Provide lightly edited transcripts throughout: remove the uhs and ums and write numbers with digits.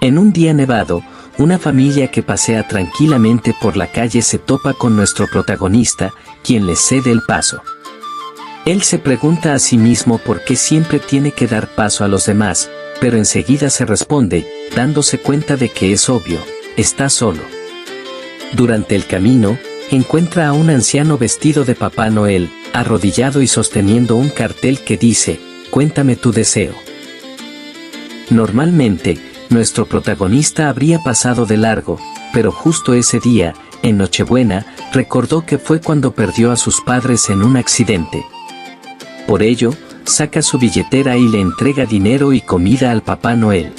En un día nevado, una familia que pasea tranquilamente por la calle se topa con nuestro protagonista, quien les cede el paso. Él se pregunta a sí mismo por qué siempre tiene que dar paso a los demás, pero enseguida se responde, dándose cuenta de que es obvio, está solo. Durante el camino, encuentra a un anciano vestido de Papá Noel, arrodillado y sosteniendo un cartel que dice, «Cuéntame tu deseo». Normalmente, nuestro protagonista habría pasado de largo, pero justo ese día, en Nochebuena, recordó que fue cuando perdió a sus padres en un accidente. Por ello, saca su billetera y le entrega dinero y comida al Papá Noel.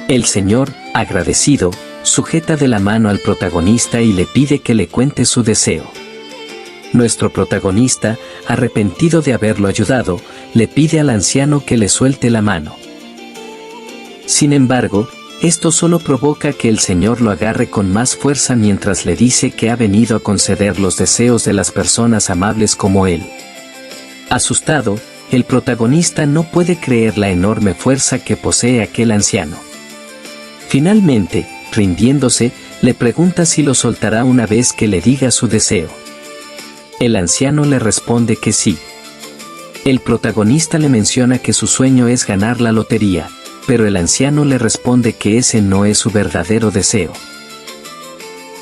El señor, agradecido, sujeta de la mano al protagonista y le pide que le cuente su deseo. Nuestro protagonista, arrepentido de haberlo ayudado, le pide al anciano que le suelte la mano. Sin embargo, esto solo provoca que el señor lo agarre con más fuerza mientras le dice que ha venido a conceder los deseos de las personas amables como él. Asustado, el protagonista no puede creer la enorme fuerza que posee aquel anciano. Finalmente, rindiéndose, le pregunta si lo soltará una vez que le diga su deseo. El anciano le responde que sí. El protagonista le menciona que su sueño es ganar la lotería, pero el anciano le responde que ese no es su verdadero deseo.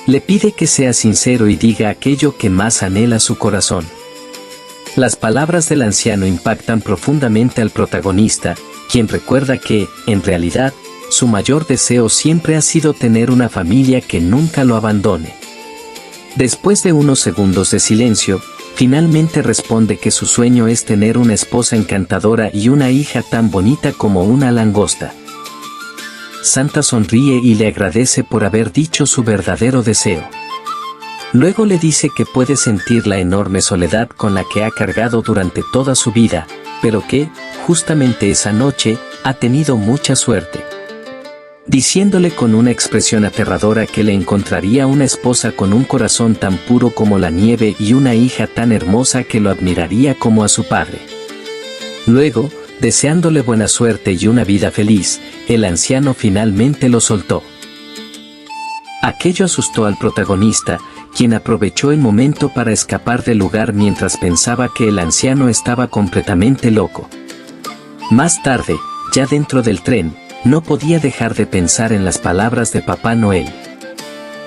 Le pide que sea sincero y diga aquello que más anhela su corazón. Las palabras del anciano impactan profundamente al protagonista, quien recuerda que, en realidad, su mayor deseo siempre ha sido tener una familia que nunca lo abandone. Después de unos segundos de silencio, finalmente responde que su sueño es tener una esposa encantadora y una hija tan bonita como una langosta. Santa sonríe y le agradece por haber dicho su verdadero deseo. Luego le dice que puede sentir la enorme soledad con la que ha cargado durante toda su vida, pero que, justamente esa noche, ha tenido mucha suerte. Diciéndole con una expresión aterradora que le encontraría una esposa con un corazón tan puro como la nieve y una hija tan hermosa que lo admiraría como a su padre. Luego, deseándole buena suerte y una vida feliz, el anciano finalmente lo soltó. Aquello asustó al protagonista, quien aprovechó el momento para escapar del lugar mientras pensaba que el anciano estaba completamente loco. Más tarde, ya dentro del tren, no podía dejar de pensar en las palabras de Papá Noel.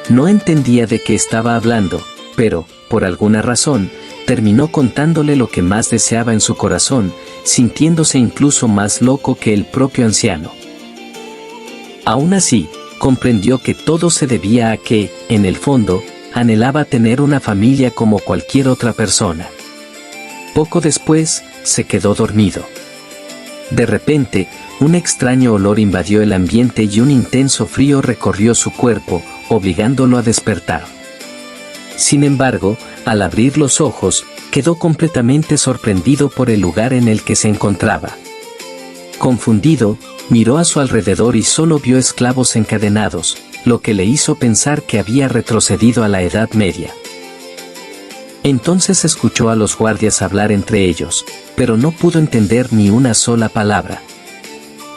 No entendía de qué estaba hablando, pero, por alguna razón, terminó contándole lo que más deseaba en su corazón, sintiéndose incluso más loco que el propio anciano. Aún así, comprendió que todo se debía a que, en el fondo, anhelaba tener una familia como cualquier otra persona. Poco después, se quedó dormido. De repente, un extraño olor invadió el ambiente y un intenso frío recorrió su cuerpo, obligándolo a despertar. Sin embargo, al abrir los ojos, quedó completamente sorprendido por el lugar en el que se encontraba. Confundido, miró a su alrededor y solo vio esclavos encadenados, lo que le hizo pensar que había retrocedido a la Edad Media. Entonces escuchó a los guardias hablar entre ellos, pero no pudo entender ni una sola palabra.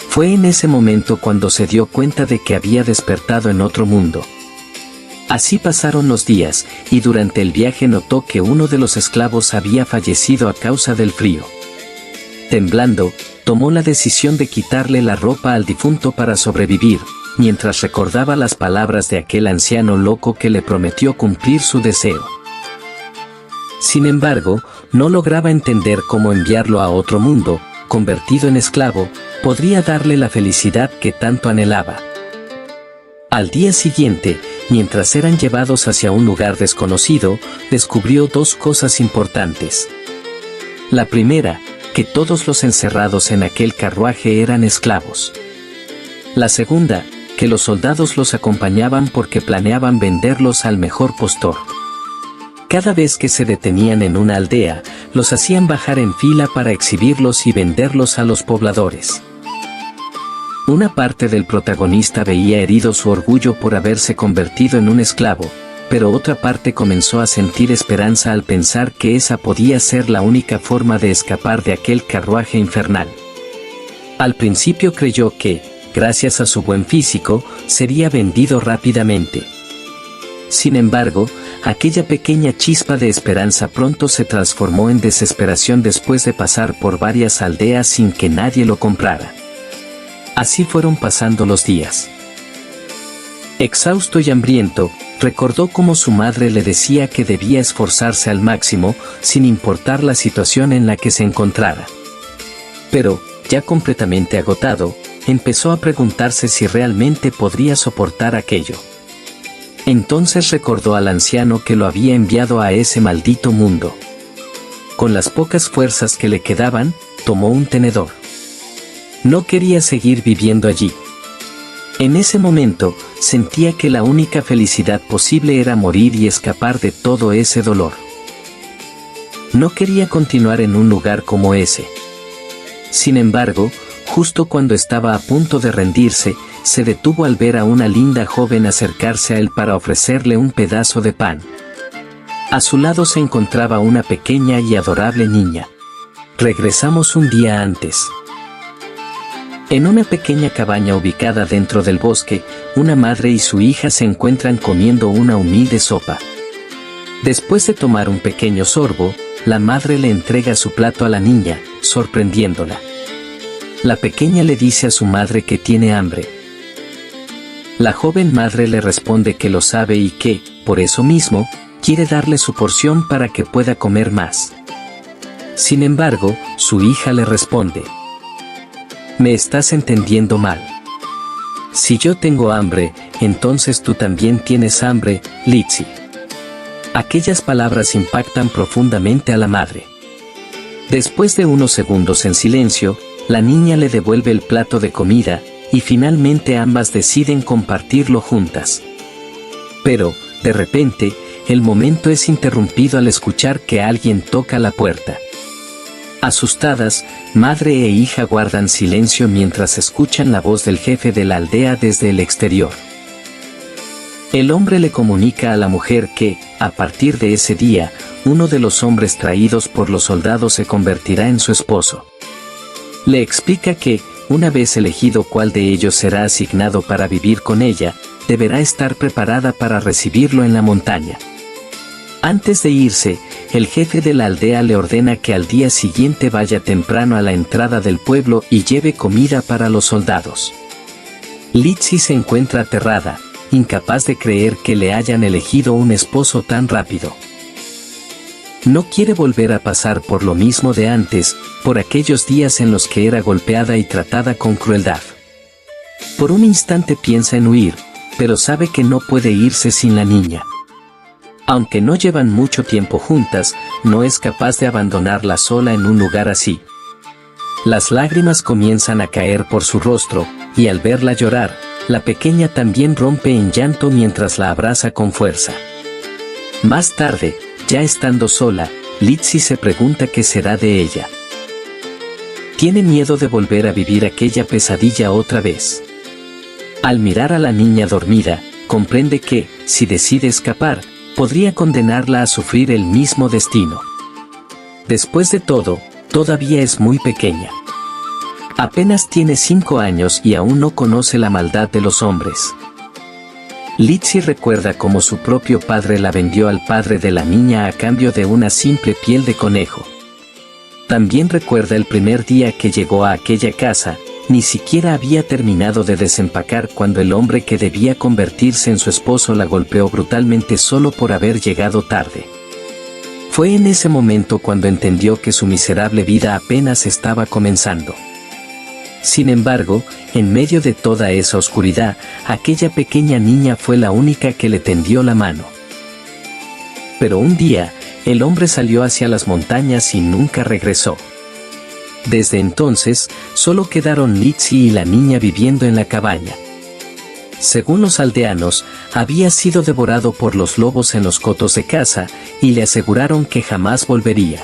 Fue en ese momento cuando se dio cuenta de que había despertado en otro mundo. Así pasaron los días, y durante el viaje notó que uno de los esclavos había fallecido a causa del frío. Temblando, tomó la decisión de quitarle la ropa al difunto para sobrevivir, mientras recordaba las palabras de aquel anciano loco que le prometió cumplir su deseo. Sin embargo, no lograba entender cómo enviarlo a otro mundo, convertido en esclavo, podría darle la felicidad que tanto anhelaba. Al día siguiente, mientras eran llevados hacia un lugar desconocido, descubrió dos cosas importantes. La primera, que todos los encerrados en aquel carruaje eran esclavos. La segunda, que los soldados los acompañaban porque planeaban venderlos al mejor postor. Cada vez que se detenían en una aldea, los hacían bajar en fila para exhibirlos y venderlos a los pobladores. Una parte del protagonista veía herido su orgullo por haberse convertido en un esclavo, pero otra parte comenzó a sentir esperanza al pensar que esa podía ser la única forma de escapar de aquel carruaje infernal. Al principio creyó que, gracias a su buen físico, sería vendido rápidamente. Sin embargo, aquella pequeña chispa de esperanza pronto se transformó en desesperación después de pasar por varias aldeas sin que nadie lo comprara. Así fueron pasando los días. Exhausto y hambriento, recordó cómo su madre le decía que debía esforzarse al máximo, sin importar la situación en la que se encontrara. Pero, ya completamente agotado, empezó a preguntarse si realmente podría soportar aquello. Entonces recordó al anciano que lo había enviado a ese maldito mundo. Con las pocas fuerzas que le quedaban, tomó un tenedor. No quería seguir viviendo allí. En ese momento, sentía que la única felicidad posible era morir y escapar de todo ese dolor. No quería continuar en un lugar como ese. Sin embargo, justo cuando estaba a punto de rendirse, se detuvo al ver a una linda joven acercarse a él para ofrecerle un pedazo de pan. A su lado se encontraba una pequeña y adorable niña. Regresamos un día antes. En una pequeña cabaña ubicada dentro del bosque, una madre y su hija se encuentran comiendo una humilde sopa. Después de tomar un pequeño sorbo, la madre le entrega su plato a la niña, sorprendiéndola. La pequeña le dice a su madre que tiene hambre. La joven madre le responde que lo sabe y que, por eso mismo, quiere darle su porción para que pueda comer más. Sin embargo, su hija le responde: «Me estás entendiendo mal. Si yo tengo hambre, entonces tú también tienes hambre, Litsi». Aquellas palabras impactan profundamente a la madre. Después de unos segundos en silencio, la niña le devuelve el plato de comida, y finalmente ambas deciden compartirlo juntas. Pero, de repente, el momento es interrumpido al escuchar que alguien toca la puerta. Asustadas, madre e hija guardan silencio mientras escuchan la voz del jefe de la aldea desde el exterior. El hombre le comunica a la mujer que, a partir de ese día, uno de los hombres traídos por los soldados se convertirá en su esposo. Le explica que, una vez elegido cuál de ellos será asignado para vivir con ella, deberá estar preparada para recibirlo en la montaña. Antes de irse, el jefe de la aldea le ordena que al día siguiente vaya temprano a la entrada del pueblo y lleve comida para los soldados. Litsi se encuentra aterrada, incapaz de creer que le hayan elegido un esposo tan rápido. No quiere volver a pasar por lo mismo de antes, por aquellos días en los que era golpeada y tratada con crueldad. Por un instante piensa en huir, pero sabe que no puede irse sin la niña. Aunque no llevan mucho tiempo juntas, no es capaz de abandonarla sola en un lugar así. Las lágrimas comienzan a caer por su rostro, y al verla llorar, la pequeña también rompe en llanto mientras la abraza con fuerza. Más tarde, ya estando sola, Litsi se pregunta qué será de ella. Tiene miedo de volver a vivir aquella pesadilla otra vez. Al mirar a la niña dormida, comprende que, si decide escapar, podría condenarla a sufrir el mismo destino. Después de todo, todavía es muy pequeña. Apenas tiene 5 años y aún no conoce la maldad de los hombres. Litsi recuerda cómo su propio padre la vendió al padre de la niña a cambio de una simple piel de conejo. También recuerda el primer día que llegó a aquella casa, ni siquiera había terminado de desempacar cuando el hombre que debía convertirse en su esposo la golpeó brutalmente solo por haber llegado tarde. Fue en ese momento cuando entendió que su miserable vida apenas estaba comenzando. Sin embargo, en medio de toda esa oscuridad, aquella pequeña niña fue la única que le tendió la mano. Pero un día, el hombre salió hacia las montañas y nunca regresó. Desde entonces, solo quedaron Litsi y la niña viviendo en la cabaña. Según los aldeanos, había sido devorado por los lobos en los cotos de caza, y le aseguraron que jamás volvería.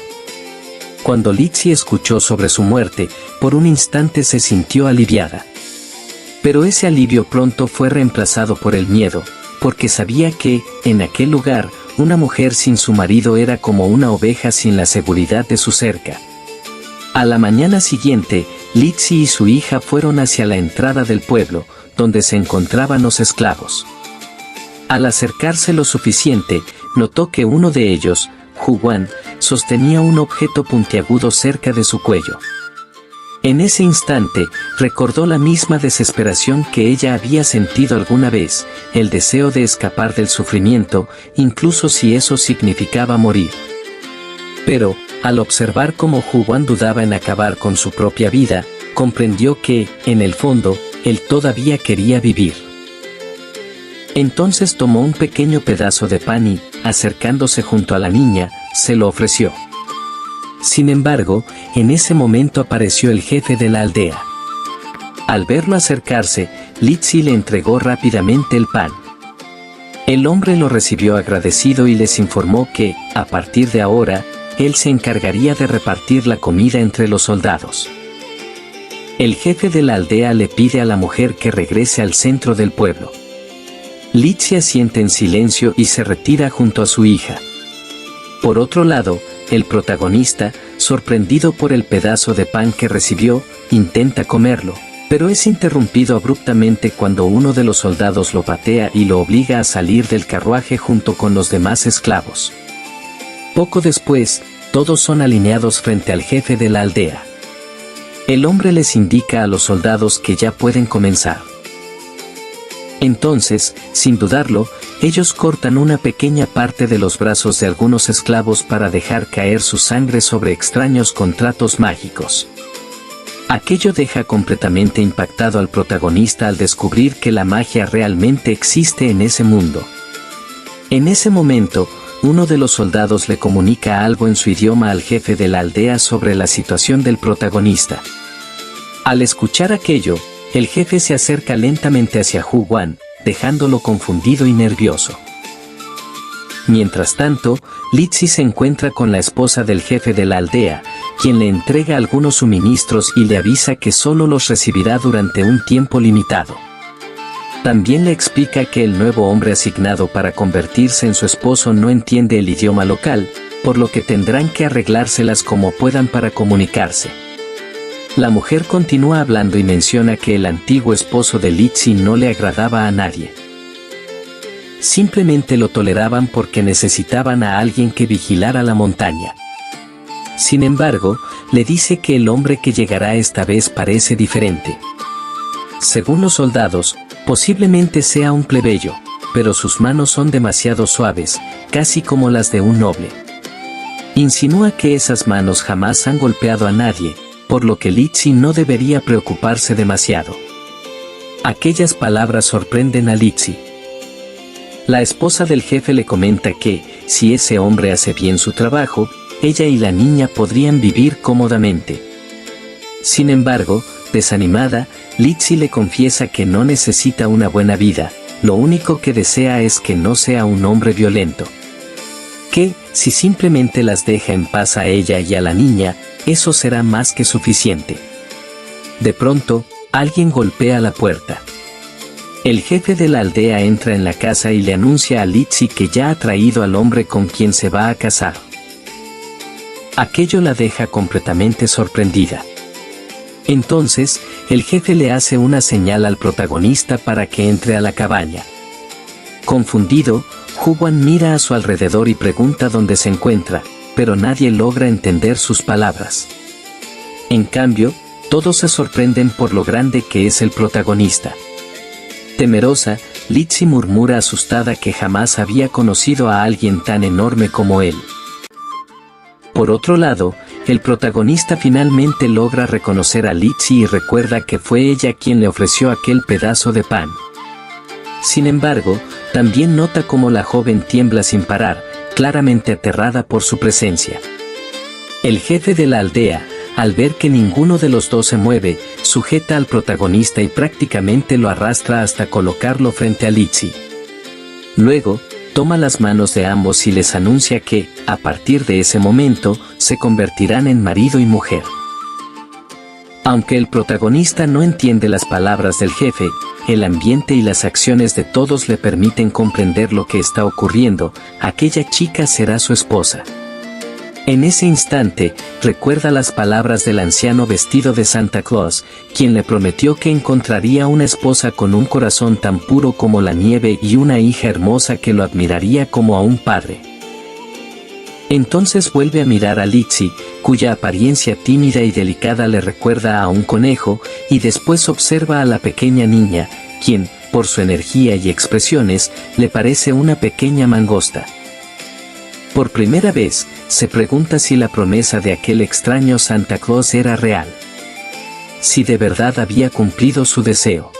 Cuando Litsi escuchó sobre su muerte, por un instante se sintió aliviada. Pero ese alivio pronto fue reemplazado por el miedo, porque sabía que, en aquel lugar, una mujer sin su marido era como una oveja sin la seguridad de su cerca. A la mañana siguiente, Litsi y su hija fueron hacia la entrada del pueblo, donde se encontraban los esclavos. Al acercarse lo suficiente, notó que uno de ellos, Huwan, sostenía un objeto puntiagudo cerca de su cuello. En ese instante, recordó la misma desesperación que ella había sentido alguna vez, el deseo de escapar del sufrimiento, incluso si eso significaba morir. Pero, al observar cómo Huwan dudaba en acabar con su propia vida, comprendió que, en el fondo, él todavía quería vivir. Entonces tomó un pequeño pedazo de pan y, acercándose junto a la niña, se lo ofreció. Sin embargo, en ese momento apareció el jefe de la aldea. Al verlo acercarse, Litsi le entregó rápidamente el pan. El hombre lo recibió agradecido y les informó que, a partir de ahora, él se encargaría de repartir la comida entre los soldados. El jefe de la aldea le pide a la mujer que regrese al centro del pueblo. Litsi asiente en silencio y se retira junto a su hija. Por otro lado, el protagonista, sorprendido por el pedazo de pan que recibió, intenta comerlo, pero es interrumpido abruptamente cuando uno de los soldados lo patea y lo obliga a salir del carruaje junto con los demás esclavos. Poco después, todos son alineados frente al jefe de la aldea. El hombre les indica a los soldados que ya pueden comenzar. Entonces, sin dudarlo, ellos cortan una pequeña parte de los brazos de algunos esclavos para dejar caer su sangre sobre extraños contratos mágicos. Aquello deja completamente impactado al protagonista al descubrir que la magia realmente existe en ese mundo. En ese momento, uno de los soldados le comunica algo en su idioma al jefe de la aldea sobre la situación del protagonista. Al escuchar aquello, el jefe se acerca lentamente hacia Huwan, dejándolo confundido y nervioso. Mientras tanto, Litsi se encuentra con la esposa del jefe de la aldea, quien le entrega algunos suministros y le avisa que solo los recibirá durante un tiempo limitado. También le explica que el nuevo hombre asignado para convertirse en su esposo no entiende el idioma local, por lo que tendrán que arreglárselas como puedan para comunicarse. La mujer continúa hablando y menciona que el antiguo esposo de Litsi no le agradaba a nadie. Simplemente lo toleraban porque necesitaban a alguien que vigilara la montaña. Sin embargo, le dice que el hombre que llegará esta vez parece diferente. Según los soldados, posiblemente sea un plebeyo, pero sus manos son demasiado suaves, casi como las de un noble. Insinúa que esas manos jamás han golpeado a nadie, por lo que Litsi no debería preocuparse demasiado. Aquellas palabras sorprenden a Litsi. La esposa del jefe le comenta que, si ese hombre hace bien su trabajo, ella y la niña podrían vivir cómodamente. Sin embargo, desanimada, Litsi le confiesa que no necesita una buena vida, lo único que desea es que no sea un hombre violento. Que, si simplemente las deja en paz a ella y a la niña, eso será más que suficiente. De pronto, alguien golpea la puerta. El jefe de la aldea entra en la casa y le anuncia a Litsi que ya ha traído al hombre con quien se va a casar. Aquello la deja completamente sorprendida. Entonces, el jefe le hace una señal al protagonista para que entre a la cabaña. Confundido, Huwan mira a su alrededor y pregunta dónde se encuentra, pero nadie logra entender sus palabras. En cambio, todos se sorprenden por lo grande que es el protagonista. Temerosa, Litsi murmura asustada que jamás había conocido a alguien tan enorme como él. Por otro lado, el protagonista finalmente logra reconocer a Litsi y recuerda que fue ella quien le ofreció aquel pedazo de pan. Sin embargo, también nota cómo la joven tiembla sin parar, claramente aterrada por su presencia. El jefe de la aldea, al ver que ninguno de los dos se mueve, sujeta al protagonista y prácticamente lo arrastra hasta colocarlo frente a Litsi. Luego, toma las manos de ambos y les anuncia que, a partir de ese momento, se convertirán en marido y mujer. Aunque el protagonista no entiende las palabras del jefe, el ambiente y las acciones de todos le permiten comprender lo que está ocurriendo, aquella chica será su esposa. En ese instante, recuerda las palabras del anciano vestido de Santa Claus, quien le prometió que encontraría una esposa con un corazón tan puro como la nieve y una hija hermosa que lo admiraría como a un padre. Entonces vuelve a mirar a Lizzie, cuya apariencia tímida y delicada le recuerda a un conejo, y después observa a la pequeña niña, quien, por su energía y expresiones, le parece una pequeña mangosta. Por primera vez, se pregunta si la promesa de aquel extraño Santa Claus era real. Si de verdad había cumplido su deseo.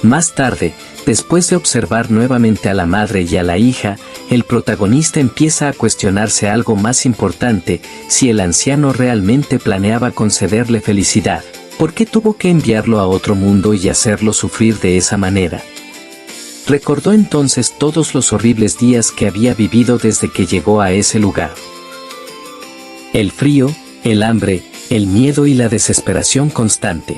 Más tarde, después de observar nuevamente a la madre y a la hija, el protagonista empieza a cuestionarse algo más importante: si el anciano realmente planeaba concederle felicidad. ¿Por qué tuvo que enviarlo a otro mundo y hacerlo sufrir de esa manera? Recordó entonces todos los horribles días que había vivido desde que llegó a ese lugar. El frío, el hambre, el miedo y la desesperación constante.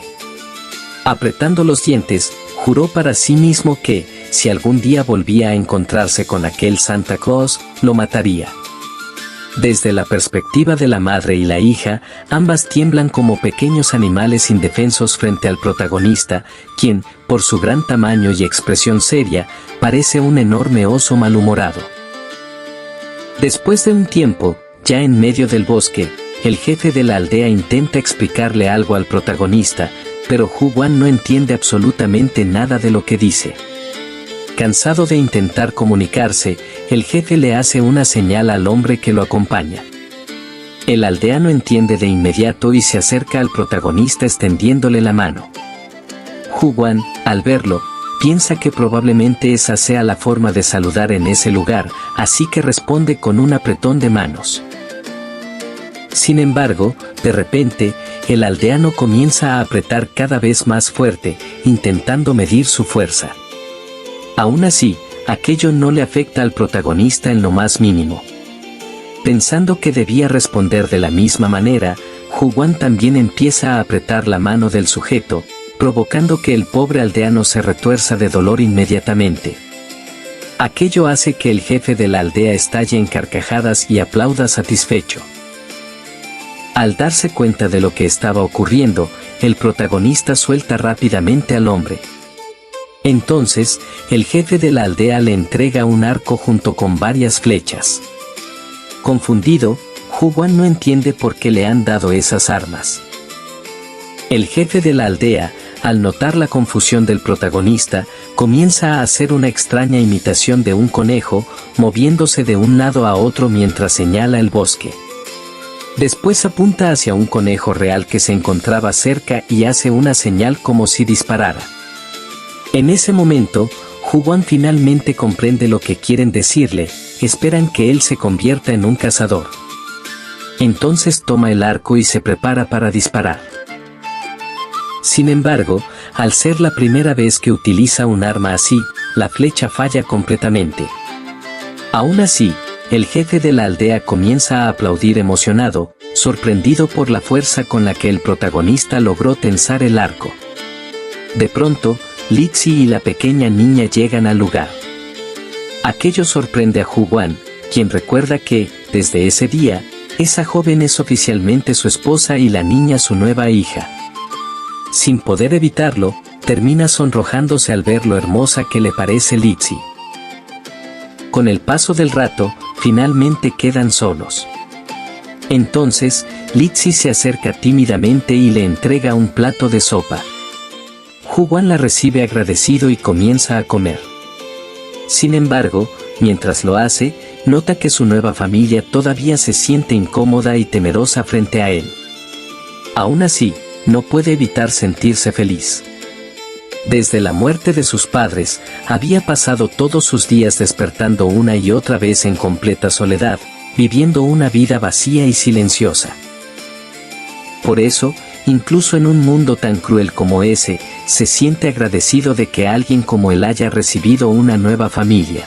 Apretando los dientes, juró para sí mismo que, si algún día volvía a encontrarse con aquel Santa Claus, lo mataría. Desde la perspectiva de la madre y la hija, ambas tiemblan como pequeños animales indefensos frente al protagonista, quien, por su gran tamaño y expresión seria, parece un enorme oso malhumorado. Después de un tiempo, ya en medio del bosque, el jefe de la aldea intenta explicarle algo al protagonista, pero Hu Wan no entiende absolutamente nada de lo que dice. Cansado de intentar comunicarse, el jefe le hace una señal al hombre que lo acompaña. El aldeano entiende de inmediato y se acerca al protagonista extendiéndole la mano. Hu Wan, al verlo, piensa que probablemente esa sea la forma de saludar en ese lugar, así que responde con un apretón de manos. Sin embargo, de repente, el aldeano comienza a apretar cada vez más fuerte, intentando medir su fuerza. Aún así, aquello no le afecta al protagonista en lo más mínimo. Pensando que debía responder de la misma manera, Hu Wan también empieza a apretar la mano del sujeto, provocando que el pobre aldeano se retuerza de dolor inmediatamente. Aquello hace que el jefe de la aldea estalle en carcajadas y aplauda satisfecho. Al darse cuenta de lo que estaba ocurriendo, el protagonista suelta rápidamente al hombre. Entonces, el jefe de la aldea le entrega un arco junto con varias flechas. Confundido, Hu Wan no entiende por qué le han dado esas armas. El jefe de la aldea, al notar la confusión del protagonista, comienza a hacer una extraña imitación de un conejo, moviéndose de un lado a otro mientras señala el bosque. Después apunta hacia un conejo real que se encontraba cerca y hace una señal como si disparara. En ese momento, Hu Wan finalmente comprende lo que quieren decirle: esperan que él se convierta en un cazador. Entonces toma el arco y se prepara para disparar. Sin embargo, al ser la primera vez que utiliza un arma así, la flecha falla completamente. Aún así, el jefe de la aldea comienza a aplaudir emocionado, sorprendido por la fuerza con la que el protagonista logró tensar el arco. De pronto, Lizzie y la pequeña niña llegan al lugar. Aquello sorprende a Hu Wan, quien recuerda que, desde ese día, esa joven es oficialmente su esposa y la niña su nueva hija. Sin poder evitarlo, termina sonrojándose al ver lo hermosa que le parece Lizzie. Con el paso del rato, finalmente quedan solos. Entonces, Lizzie se acerca tímidamente y le entrega un plato de sopa. Hu Wan la recibe agradecido y comienza a comer. Sin embargo, mientras lo hace, nota que su nueva familia todavía se siente incómoda y temerosa frente a él. Aún así, no puede evitar sentirse feliz. Desde la muerte de sus padres, había pasado todos sus días despertando una y otra vez en completa soledad, viviendo una vida vacía y silenciosa. Por eso, incluso en un mundo tan cruel como ese, se siente agradecido de que alguien como él haya recibido una nueva familia.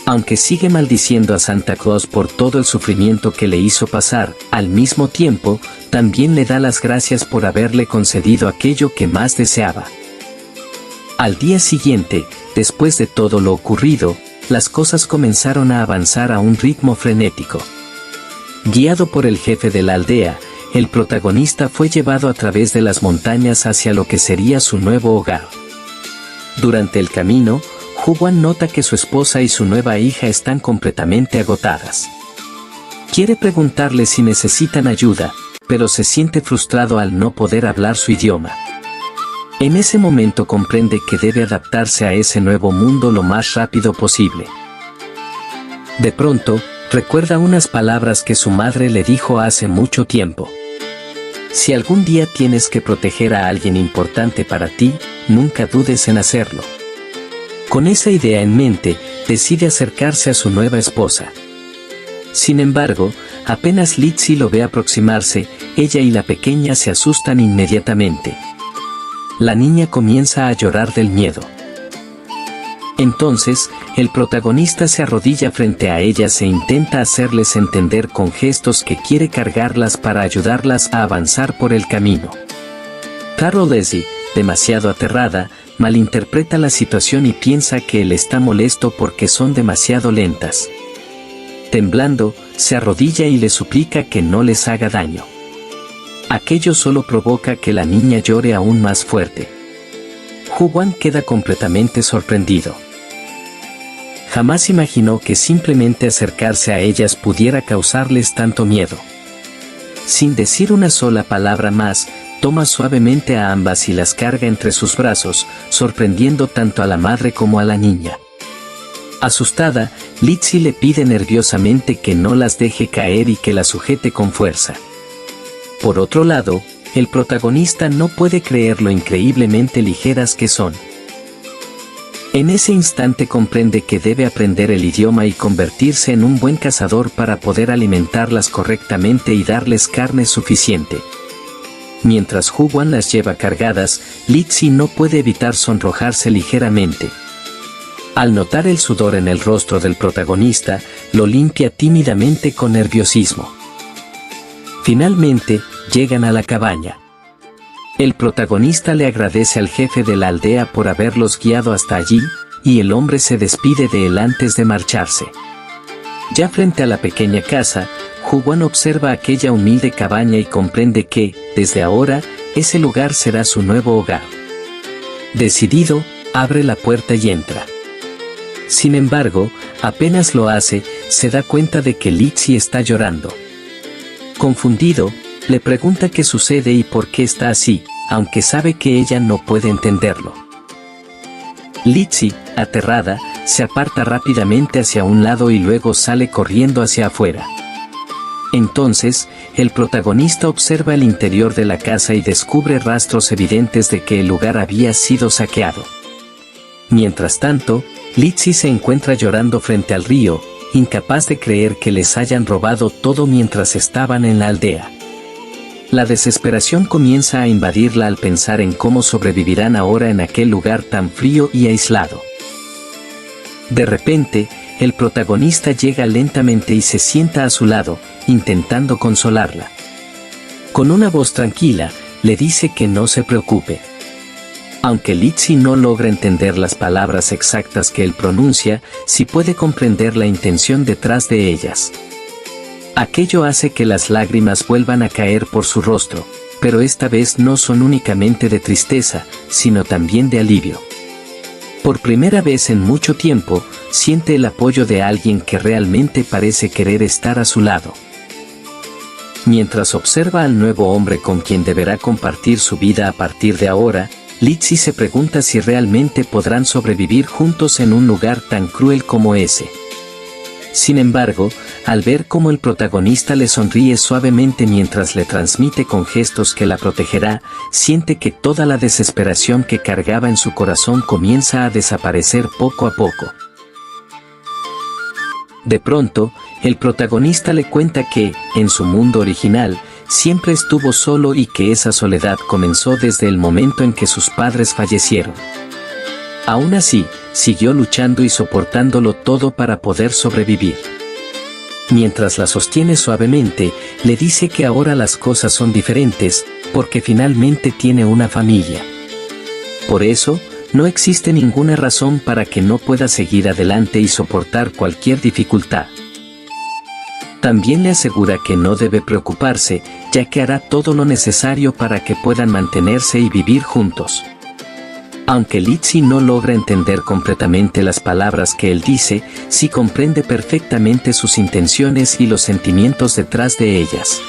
Aunque sigue maldiciendo a Santa Claus por todo el sufrimiento que le hizo pasar, al mismo tiempo, también le da las gracias por haberle concedido aquello que más deseaba. Al día siguiente, después de todo lo ocurrido, las cosas comenzaron a avanzar a un ritmo frenético. Guiado por el jefe de la aldea, el protagonista fue llevado a través de las montañas hacia lo que sería su nuevo hogar. Durante el camino, Hu-wan nota que su esposa y su nueva hija están completamente agotadas. Quiere preguntarle si necesitan ayuda, pero se siente frustrado al no poder hablar su idioma. En ese momento comprende que debe adaptarse a ese nuevo mundo lo más rápido posible. De pronto, recuerda unas palabras que su madre le dijo hace mucho tiempo. Si algún día tienes que proteger a alguien importante para ti, nunca dudes en hacerlo. Con esa idea en mente, decide acercarse a su nueva esposa. Sin embargo, apenas Litsi lo ve aproximarse, ella y la pequeña se asustan inmediatamente. La niña comienza a llorar del miedo. Entonces, el protagonista se arrodilla frente a ellas e intenta hacerles entender con gestos que quiere cargarlas para ayudarlas a avanzar por el camino. Carol Leslie, demasiado aterrada, malinterpreta la situación y piensa que él está molesto porque son demasiado lentas. Temblando, se arrodilla y le suplica que no les haga daño. Aquello solo provoca que la niña llore aún más fuerte. Hu-wan queda completamente sorprendido. Jamás imaginó que simplemente acercarse a ellas pudiera causarles tanto miedo. Sin decir una sola palabra más, toma suavemente a ambas y las carga entre sus brazos, sorprendiendo tanto a la madre como a la niña. Asustada, Litsi le pide nerviosamente que no las deje caer y que las sujete con fuerza. Por otro lado, el protagonista no puede creer lo increíblemente ligeras que son. En ese instante comprende que debe aprender el idioma y convertirse en un buen cazador para poder alimentarlas correctamente y darles carne suficiente. Mientras Hu-wan las lleva cargadas, Litsi no puede evitar sonrojarse ligeramente. Al notar el sudor en el rostro del protagonista, lo limpia tímidamente con nerviosismo. Finalmente, llegan a la cabaña. El protagonista le agradece al jefe de la aldea por haberlos guiado hasta allí, y el hombre se despide de él antes de marcharse. Ya frente a la pequeña casa, Hu-wan observa aquella humilde cabaña y comprende que, desde ahora, ese lugar será su nuevo hogar. Decidido, abre la puerta y entra. Sin embargo, apenas lo hace, se da cuenta de que Litsi está llorando. Confundido, le pregunta qué sucede y por qué está así, aunque sabe que ella no puede entenderlo. Litsi, aterrada, se aparta rápidamente hacia un lado y luego sale corriendo hacia afuera. Entonces, el protagonista observa el interior de la casa y descubre rastros evidentes de que el lugar había sido saqueado. Mientras tanto, Litsi se encuentra llorando frente al río, incapaz de creer que les hayan robado todo mientras estaban en la aldea. La desesperación comienza a invadirla al pensar en cómo sobrevivirán ahora en aquel lugar tan frío y aislado. De repente, el protagonista llega lentamente y se sienta a su lado, intentando consolarla. Con una voz tranquila, le dice que no se preocupe. Aunque Litsi no logra entender las palabras exactas que él pronuncia, sí puede comprender la intención detrás de ellas. Aquello hace que las lágrimas vuelvan a caer por su rostro, pero esta vez no son únicamente de tristeza, sino también de alivio. Por primera vez en mucho tiempo, siente el apoyo de alguien que realmente parece querer estar a su lado. Mientras observa al nuevo hombre con quien deberá compartir su vida a partir de ahora, Litsi se pregunta si realmente podrán sobrevivir juntos en un lugar tan cruel como ese. Sin embargo, al ver cómo el protagonista le sonríe suavemente mientras le transmite con gestos que la protegerá, siente que toda la desesperación que cargaba en su corazón comienza a desaparecer poco a poco. De pronto, el protagonista le cuenta que, en su mundo original, siempre estuvo solo y que esa soledad comenzó desde el momento en que sus padres fallecieron. Aún así, siguió luchando y soportándolo todo para poder sobrevivir. Mientras la sostiene suavemente, le dice que ahora las cosas son diferentes, porque finalmente tiene una familia. Por eso, no existe ninguna razón para que no pueda seguir adelante y soportar cualquier dificultad. También le asegura que no debe preocuparse, ya que hará todo lo necesario para que puedan mantenerse y vivir juntos. Aunque Lizzie no logra entender completamente las palabras que él dice, sí comprende perfectamente sus intenciones y los sentimientos detrás de ellas.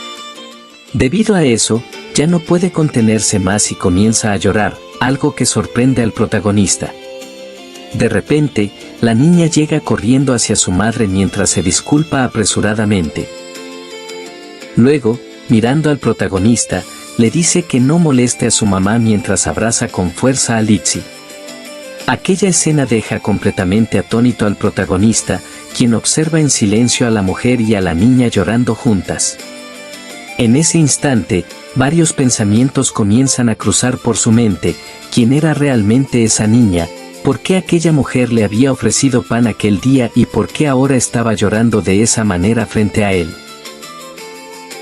Debido a eso, ya no puede contenerse más y comienza a llorar, algo que sorprende al protagonista. De repente, la niña llega corriendo hacia su madre mientras se disculpa apresuradamente. Luego, mirando al protagonista, le dice que no moleste a su mamá mientras abraza con fuerza a Lizzie. Aquella escena deja completamente atónito al protagonista, quien observa en silencio a la mujer y a la niña llorando juntas. En ese instante, varios pensamientos comienzan a cruzar por su mente: ¿quién era realmente esa niña? ¿Por qué aquella mujer le había ofrecido pan aquel día y por qué ahora estaba llorando de esa manera frente a él?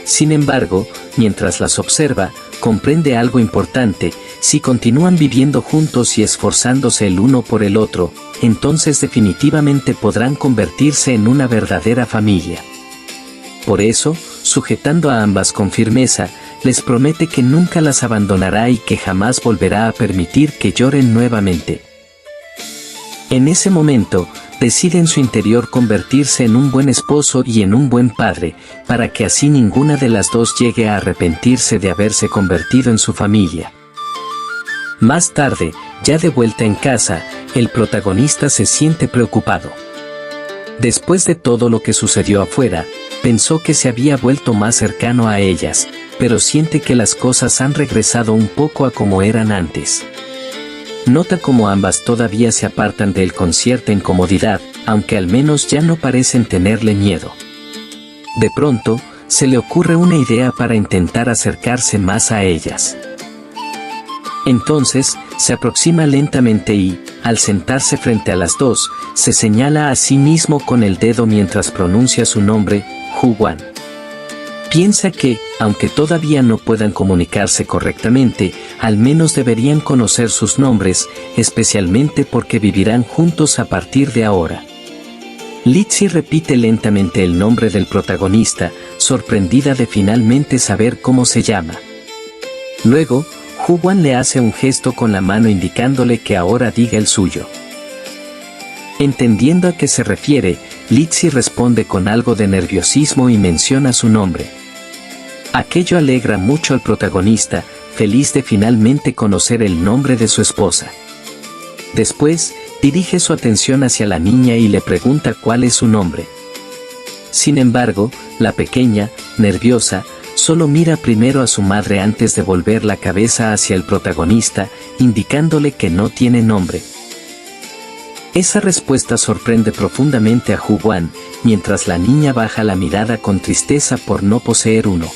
Sin embargo, mientras las observa, comprende algo importante: si continúan viviendo juntos y esforzándose el uno por el otro, entonces definitivamente podrán convertirse en una verdadera familia. Por eso, sujetando a ambas con firmeza, les promete que nunca las abandonará y que jamás volverá a permitir que lloren nuevamente. En ese momento, decide en su interior convertirse en un buen esposo y en un buen padre, para que así ninguna de las dos llegue a arrepentirse de haberse convertido en su familia. Más tarde, ya de vuelta en casa, el protagonista se siente preocupado. Después de todo lo que sucedió afuera, pensó que se había vuelto más cercano a ellas, pero siente que las cosas han regresado un poco a como eran antes. Nota cómo ambas todavía se apartan de él con cierta incomodidad, aunque al menos ya no parecen tenerle miedo. De pronto, se le ocurre una idea para intentar acercarse más a ellas. Entonces, se aproxima lentamente y, al sentarse frente a las dos, se señala a sí mismo con el dedo mientras pronuncia su nombre, Hu-wan. Piensa que, aunque todavía no puedan comunicarse correctamente, al menos deberían conocer sus nombres, especialmente porque vivirán juntos a partir de ahora. Lizzie repite lentamente el nombre del protagonista, sorprendida de finalmente saber cómo se llama. Luego, Hu-wan le hace un gesto con la mano indicándole que ahora diga el suyo. Entendiendo a qué se refiere, Lizzie responde con algo de nerviosismo y menciona su nombre. Aquello alegra mucho al protagonista, feliz de finalmente conocer el nombre de su esposa. Después, dirige su atención hacia la niña y le pregunta cuál es su nombre. Sin embargo, la pequeña, nerviosa, solo mira primero a su madre antes de volver la cabeza hacia el protagonista, indicándole que no tiene nombre. Esa respuesta sorprende profundamente a Hu-wan, mientras la niña baja la mirada con tristeza por no poseer uno.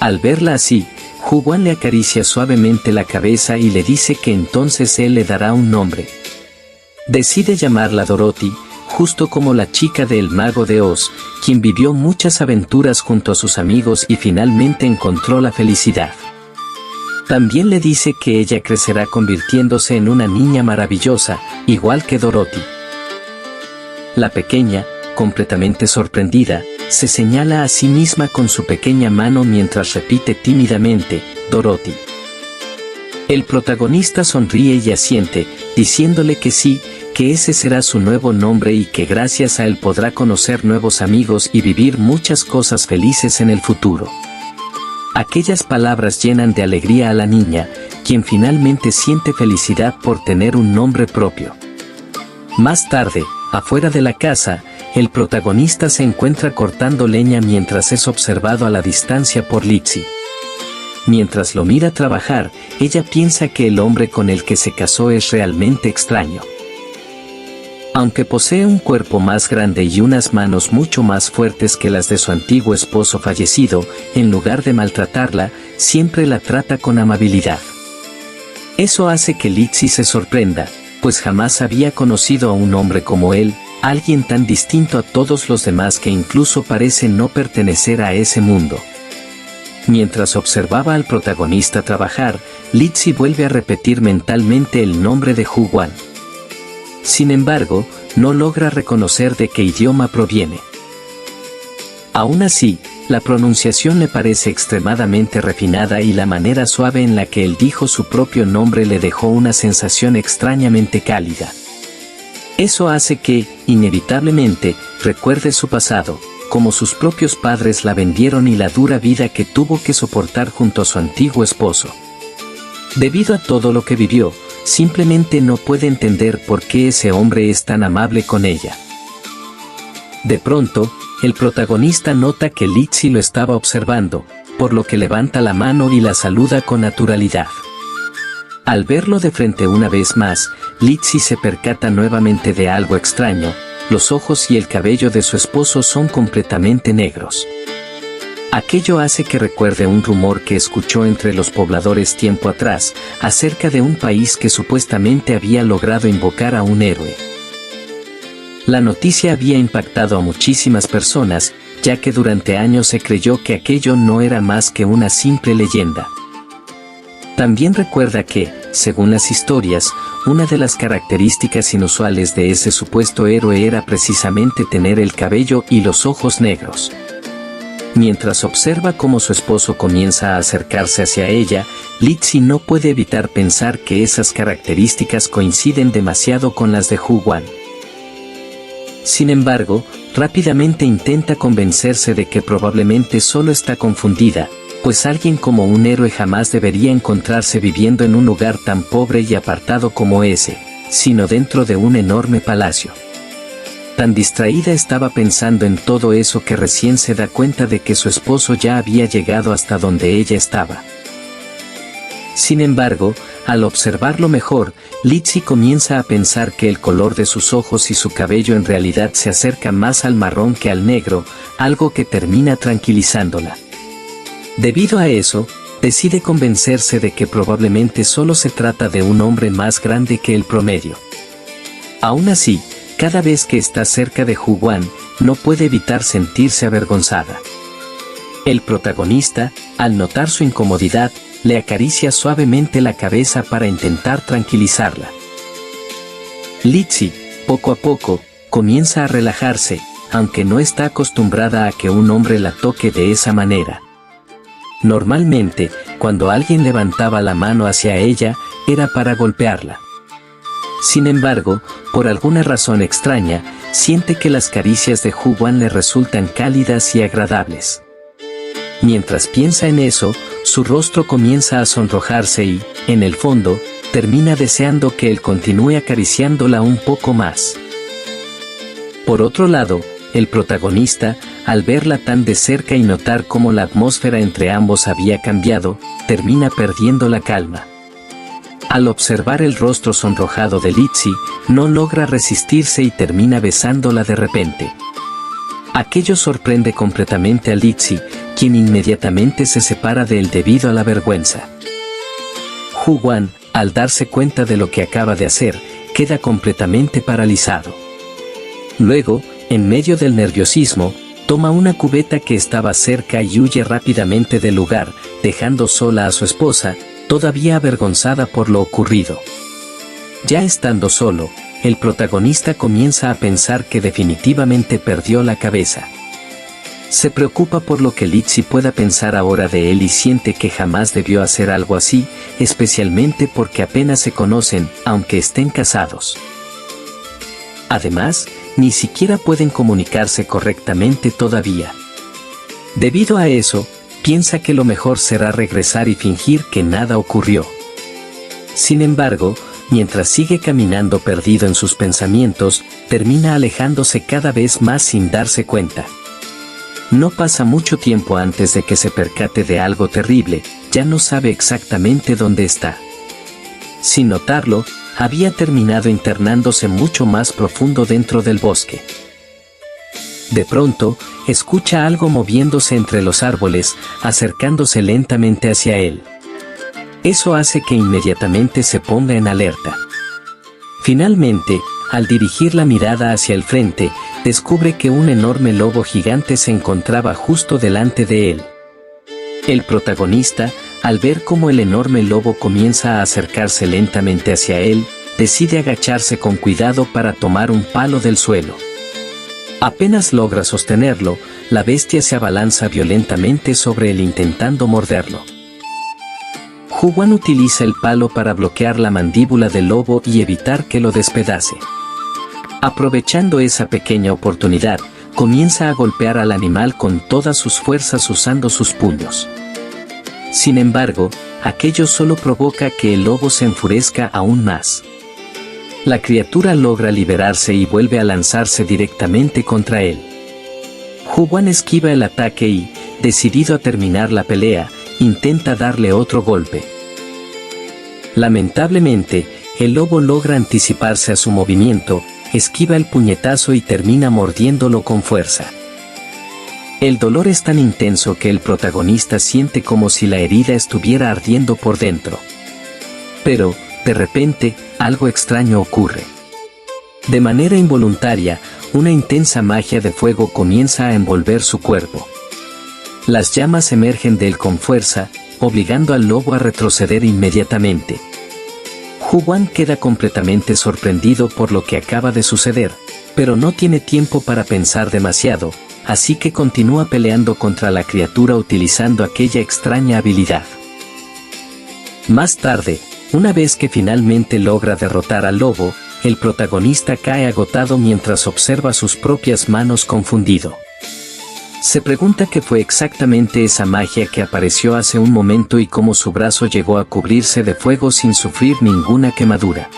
Al verla así, Hu-wan le acaricia suavemente la cabeza y le dice que entonces él le dará un nombre. Decide llamarla Dorothy, justo como la chica del Mago de Oz, quien vivió muchas aventuras junto a sus amigos y finalmente encontró la felicidad. También le dice que ella crecerá convirtiéndose en una niña maravillosa, igual que Dorothy. La pequeña, completamente sorprendida, se señala a sí misma con su pequeña mano mientras repite tímidamente, Dorothy. El protagonista sonríe y asiente, diciéndole que sí, que ese será su nuevo nombre y que gracias a él podrá conocer nuevos amigos y vivir muchas cosas felices en el futuro. Aquellas palabras llenan de alegría a la niña, quien finalmente siente felicidad por tener un nombre propio. Más tarde, afuera de la casa, el protagonista se encuentra cortando leña mientras es observado a la distancia por Lizzie. Mientras lo mira trabajar, ella piensa que el hombre con el que se casó es realmente extraño. Aunque posee un cuerpo más grande y unas manos mucho más fuertes que las de su antiguo esposo fallecido, en lugar de maltratarla, siempre la trata con amabilidad. Eso hace que Lizzie se sorprenda, pues jamás había conocido a un hombre como él, alguien tan distinto a todos los demás que incluso parece no pertenecer a ese mundo. Mientras observaba al protagonista trabajar, Lizzie vuelve a repetir mentalmente el nombre de Hu-wan. Sin embargo, no logra reconocer de qué idioma proviene. Aún así, la pronunciación le parece extremadamente refinada y la manera suave en la que él dijo su propio nombre le dejó una sensación extrañamente cálida. Eso hace que, inevitablemente, recuerde su pasado, como sus propios padres la vendieron y la dura vida que tuvo que soportar junto a su antiguo esposo. Debido a todo lo que vivió, simplemente no puede entender por qué ese hombre es tan amable con ella. De pronto, el protagonista nota que Lizzie lo estaba observando, por lo que levanta la mano y la saluda con naturalidad. Al verlo de frente una vez más, Lizzie se percata nuevamente de algo extraño: los ojos y el cabello de su esposo son completamente negros. Aquello hace que recuerde un rumor que escuchó entre los pobladores tiempo atrás, acerca de un país que supuestamente había logrado invocar a un héroe. La noticia había impactado a muchísimas personas, ya que durante años se creyó que aquello no era más que una simple leyenda. También recuerda que, según las historias, una de las características inusuales de ese supuesto héroe era precisamente tener el cabello y los ojos negros. Mientras observa cómo su esposo comienza a acercarse hacia ella, Lizzie no puede evitar pensar que esas características coinciden demasiado con las de Hu-wan. Sin embargo, rápidamente intenta convencerse de que probablemente solo está confundida, pues alguien como un héroe jamás debería encontrarse viviendo en un lugar tan pobre y apartado como ese, sino dentro de un enorme palacio. Tan distraída estaba pensando en todo eso que recién se da cuenta de que su esposo ya había llegado hasta donde ella estaba. Sin embargo, al observarlo mejor, Lizzie comienza a pensar que el color de sus ojos y su cabello en realidad se acerca más al marrón que al negro, algo que termina tranquilizándola. Debido a eso, decide convencerse de que probablemente solo se trata de un hombre más grande que el promedio. Aún así, cada vez que está cerca de Hu-wan, no puede evitar sentirse avergonzada. El protagonista, al notar su incomodidad, le acaricia suavemente la cabeza para intentar tranquilizarla. Lizzie, poco a poco, comienza a relajarse, aunque no está acostumbrada a que un hombre la toque de esa manera. Normalmente, cuando alguien levantaba la mano hacia ella, era para golpearla. Sin embargo, por alguna razón extraña, siente que las caricias de Hu-wan le resultan cálidas y agradables. Mientras piensa en eso, su rostro comienza a sonrojarse y, en el fondo, termina deseando que él continúe acariciándola un poco más. Por otro lado, el protagonista, al verla tan de cerca y notar cómo la atmósfera entre ambos había cambiado, termina perdiendo la calma. Al observar el rostro sonrojado de Lizzie, no logra resistirse y termina besándola de repente. Aquello sorprende completamente a Lizzie, quien inmediatamente se separa de él debido a la vergüenza. Hu-wan, al darse cuenta de lo que acaba de hacer, queda completamente paralizado. Luego, en medio del nerviosismo, toma una cubeta que estaba cerca y huye rápidamente del lugar, dejando sola a su esposa, todavía avergonzada por lo ocurrido. Ya estando solo, el protagonista comienza a pensar que definitivamente perdió la cabeza. Se preocupa por lo que Lizzie pueda pensar ahora de él y siente que jamás debió hacer algo así, especialmente porque apenas se conocen, aunque estén casados. Además, ni siquiera pueden comunicarse correctamente todavía. Debido a eso, piensa que lo mejor será regresar y fingir que nada ocurrió. Sin embargo, mientras sigue caminando perdido en sus pensamientos, termina alejándose cada vez más sin darse cuenta. No pasa mucho tiempo antes de que se percate de algo terrible, ya no sabe exactamente dónde está. Sin notarlo, había terminado internándose mucho más profundo dentro del bosque. De pronto, escucha algo moviéndose entre los árboles, acercándose lentamente hacia él. Eso hace que inmediatamente se ponga en alerta. Finalmente, al dirigir la mirada hacia el frente, descubre que un enorme lobo gigante se encontraba justo delante de él. El protagonista, al ver cómo el enorme lobo comienza a acercarse lentamente hacia él, decide agacharse con cuidado para tomar un palo del suelo. Apenas logra sostenerlo, la bestia se abalanza violentamente sobre él intentando morderlo. Hu-wan utiliza el palo para bloquear la mandíbula del lobo y evitar que lo despedace. Aprovechando esa pequeña oportunidad, comienza a golpear al animal con todas sus fuerzas usando sus puños. Sin embargo, aquello solo provoca que el lobo se enfurezca aún más. La criatura logra liberarse y vuelve a lanzarse directamente contra él. Hu-wan esquiva el ataque y, decidido a terminar la pelea, intenta darle otro golpe. Lamentablemente, el lobo logra anticiparse a su movimiento, esquiva el puñetazo y termina mordiéndolo con fuerza. El dolor es tan intenso que el protagonista siente como si la herida estuviera ardiendo por dentro. Pero, de repente, algo extraño ocurre. De manera involuntaria, una intensa magia de fuego comienza a envolver su cuerpo. Las llamas emergen de él con fuerza, obligando al lobo a retroceder inmediatamente. Hu-wan queda completamente sorprendido por lo que acaba de suceder, pero no tiene tiempo para pensar demasiado, así que continúa peleando contra la criatura utilizando aquella extraña habilidad. Más tarde, una vez que finalmente logra derrotar al lobo, el protagonista cae agotado mientras observa sus propias manos confundido. Se pregunta qué fue exactamente esa magia que apareció hace un momento y cómo su brazo llegó a cubrirse de fuego sin sufrir ninguna quemadura.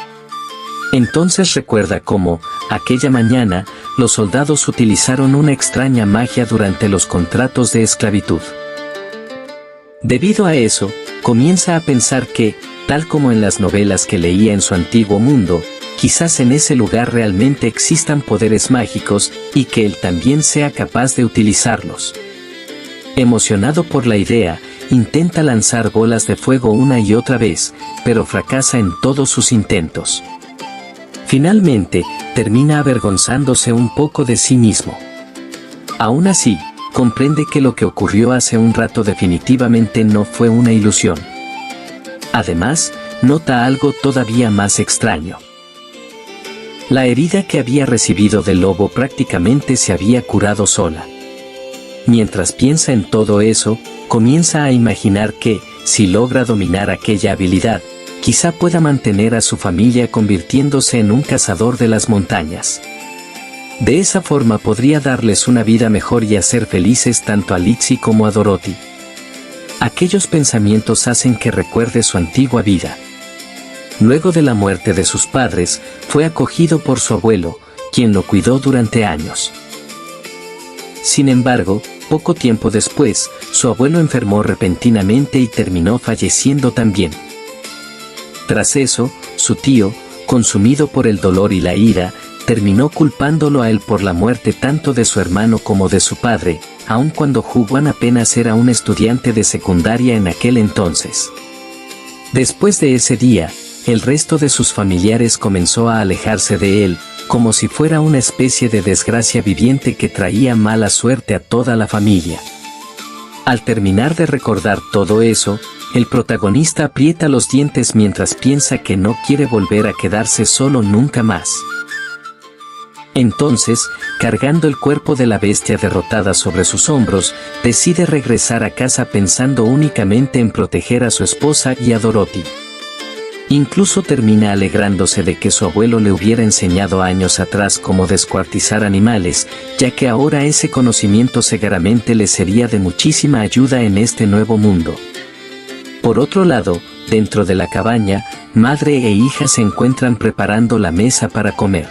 Entonces recuerda cómo, aquella mañana, los soldados utilizaron una extraña magia durante los contratos de esclavitud. Debido a eso, comienza a pensar que, tal como en las novelas que leía en su antiguo mundo, quizás en ese lugar realmente existan poderes mágicos y que él también sea capaz de utilizarlos. Emocionado por la idea, intenta lanzar bolas de fuego una y otra vez, pero fracasa en todos sus intentos. Finalmente, termina avergonzándose un poco de sí mismo. Aún así, comprende que lo que ocurrió hace un rato definitivamente no fue una ilusión. Además, nota algo todavía más extraño. La herida que había recibido del lobo prácticamente se había curado sola. Mientras piensa en todo eso, comienza a imaginar que, si logra dominar aquella habilidad, quizá pueda mantener a su familia convirtiéndose en un cazador de las montañas. De esa forma podría darles una vida mejor y hacer felices tanto a Lizzie como a Dorothy. Aquellos pensamientos hacen que recuerde su antigua vida. Luego de la muerte de sus padres, fue acogido por su abuelo, quien lo cuidó durante años. Sin embargo, poco tiempo después, su abuelo enfermó repentinamente y terminó falleciendo también. Tras eso, su tío, consumido por el dolor y la ira, terminó culpándolo a él por la muerte tanto de su hermano como de su padre, aun cuando Hu-wan apenas era un estudiante de secundaria en aquel entonces. Después de ese día, el resto de sus familiares comenzó a alejarse de él, como si fuera una especie de desgracia viviente que traía mala suerte a toda la familia. Al terminar de recordar todo eso, el protagonista aprieta los dientes mientras piensa que no quiere volver a quedarse solo nunca más. Entonces, cargando el cuerpo de la bestia derrotada sobre sus hombros, decide regresar a casa pensando únicamente en proteger a su esposa y a Dorothy. Incluso termina alegrándose de que su abuelo le hubiera enseñado años atrás cómo descuartizar animales, ya que ahora ese conocimiento seguramente le sería de muchísima ayuda en este nuevo mundo. Por otro lado, dentro de la cabaña, madre e hija se encuentran preparando la mesa para comer.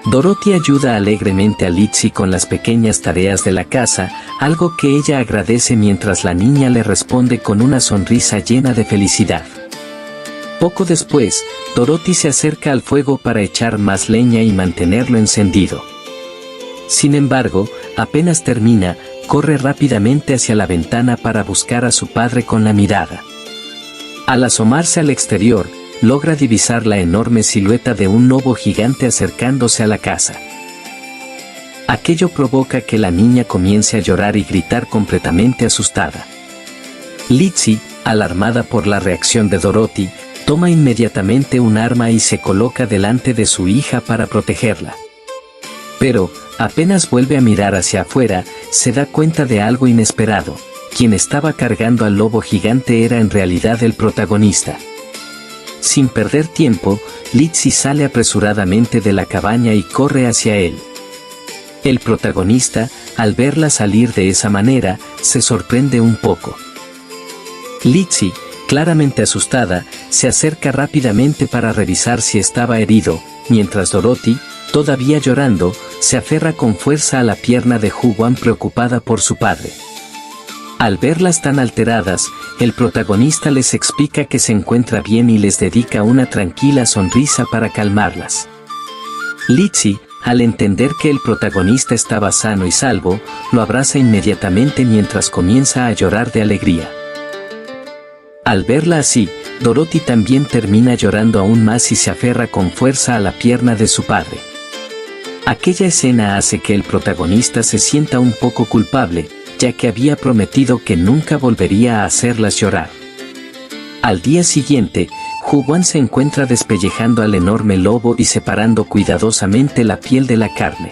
Dorothy ayuda alegremente a Lizzie con las pequeñas tareas de la casa, algo que ella agradece mientras la niña le responde con una sonrisa llena de felicidad. Poco después, Dorothy se acerca al fuego para echar más leña y mantenerlo encendido. Sin embargo, apenas termina, corre rápidamente hacia la ventana para buscar a su padre con la mirada. Al asomarse al exterior, logra divisar la enorme silueta de un lobo gigante acercándose a la casa. Aquello provoca que la niña comience a llorar y gritar completamente asustada. Lizzie, alarmada por la reacción de Dorothy, toma inmediatamente un arma y se coloca delante de su hija para protegerla. Pero, apenas vuelve a mirar hacia afuera, se da cuenta de algo inesperado. Quien estaba cargando al lobo gigante era en realidad el protagonista. Sin perder tiempo, Lizzie sale apresuradamente de la cabaña y corre hacia él. El protagonista, al verla salir de esa manera, se sorprende un poco. Lizzie, claramente asustada, se acerca rápidamente para revisar si estaba herido, mientras Dorothy, todavía llorando, se aferra con fuerza a la pierna de Hu-Wan preocupada por su padre. Al verlas tan alteradas, el protagonista les explica que se encuentra bien y les dedica una tranquila sonrisa para calmarlas. Lizzie, al entender que el protagonista estaba sano y salvo, lo abraza inmediatamente mientras comienza a llorar de alegría. Al verla así, Dorothy también termina llorando aún más y se aferra con fuerza a la pierna de su padre. Aquella escena hace que el protagonista se sienta un poco culpable, ya que había prometido que nunca volvería a hacerlas llorar. Al día siguiente, Hu-Wan se encuentra despellejando al enorme lobo y separando cuidadosamente la piel de la carne.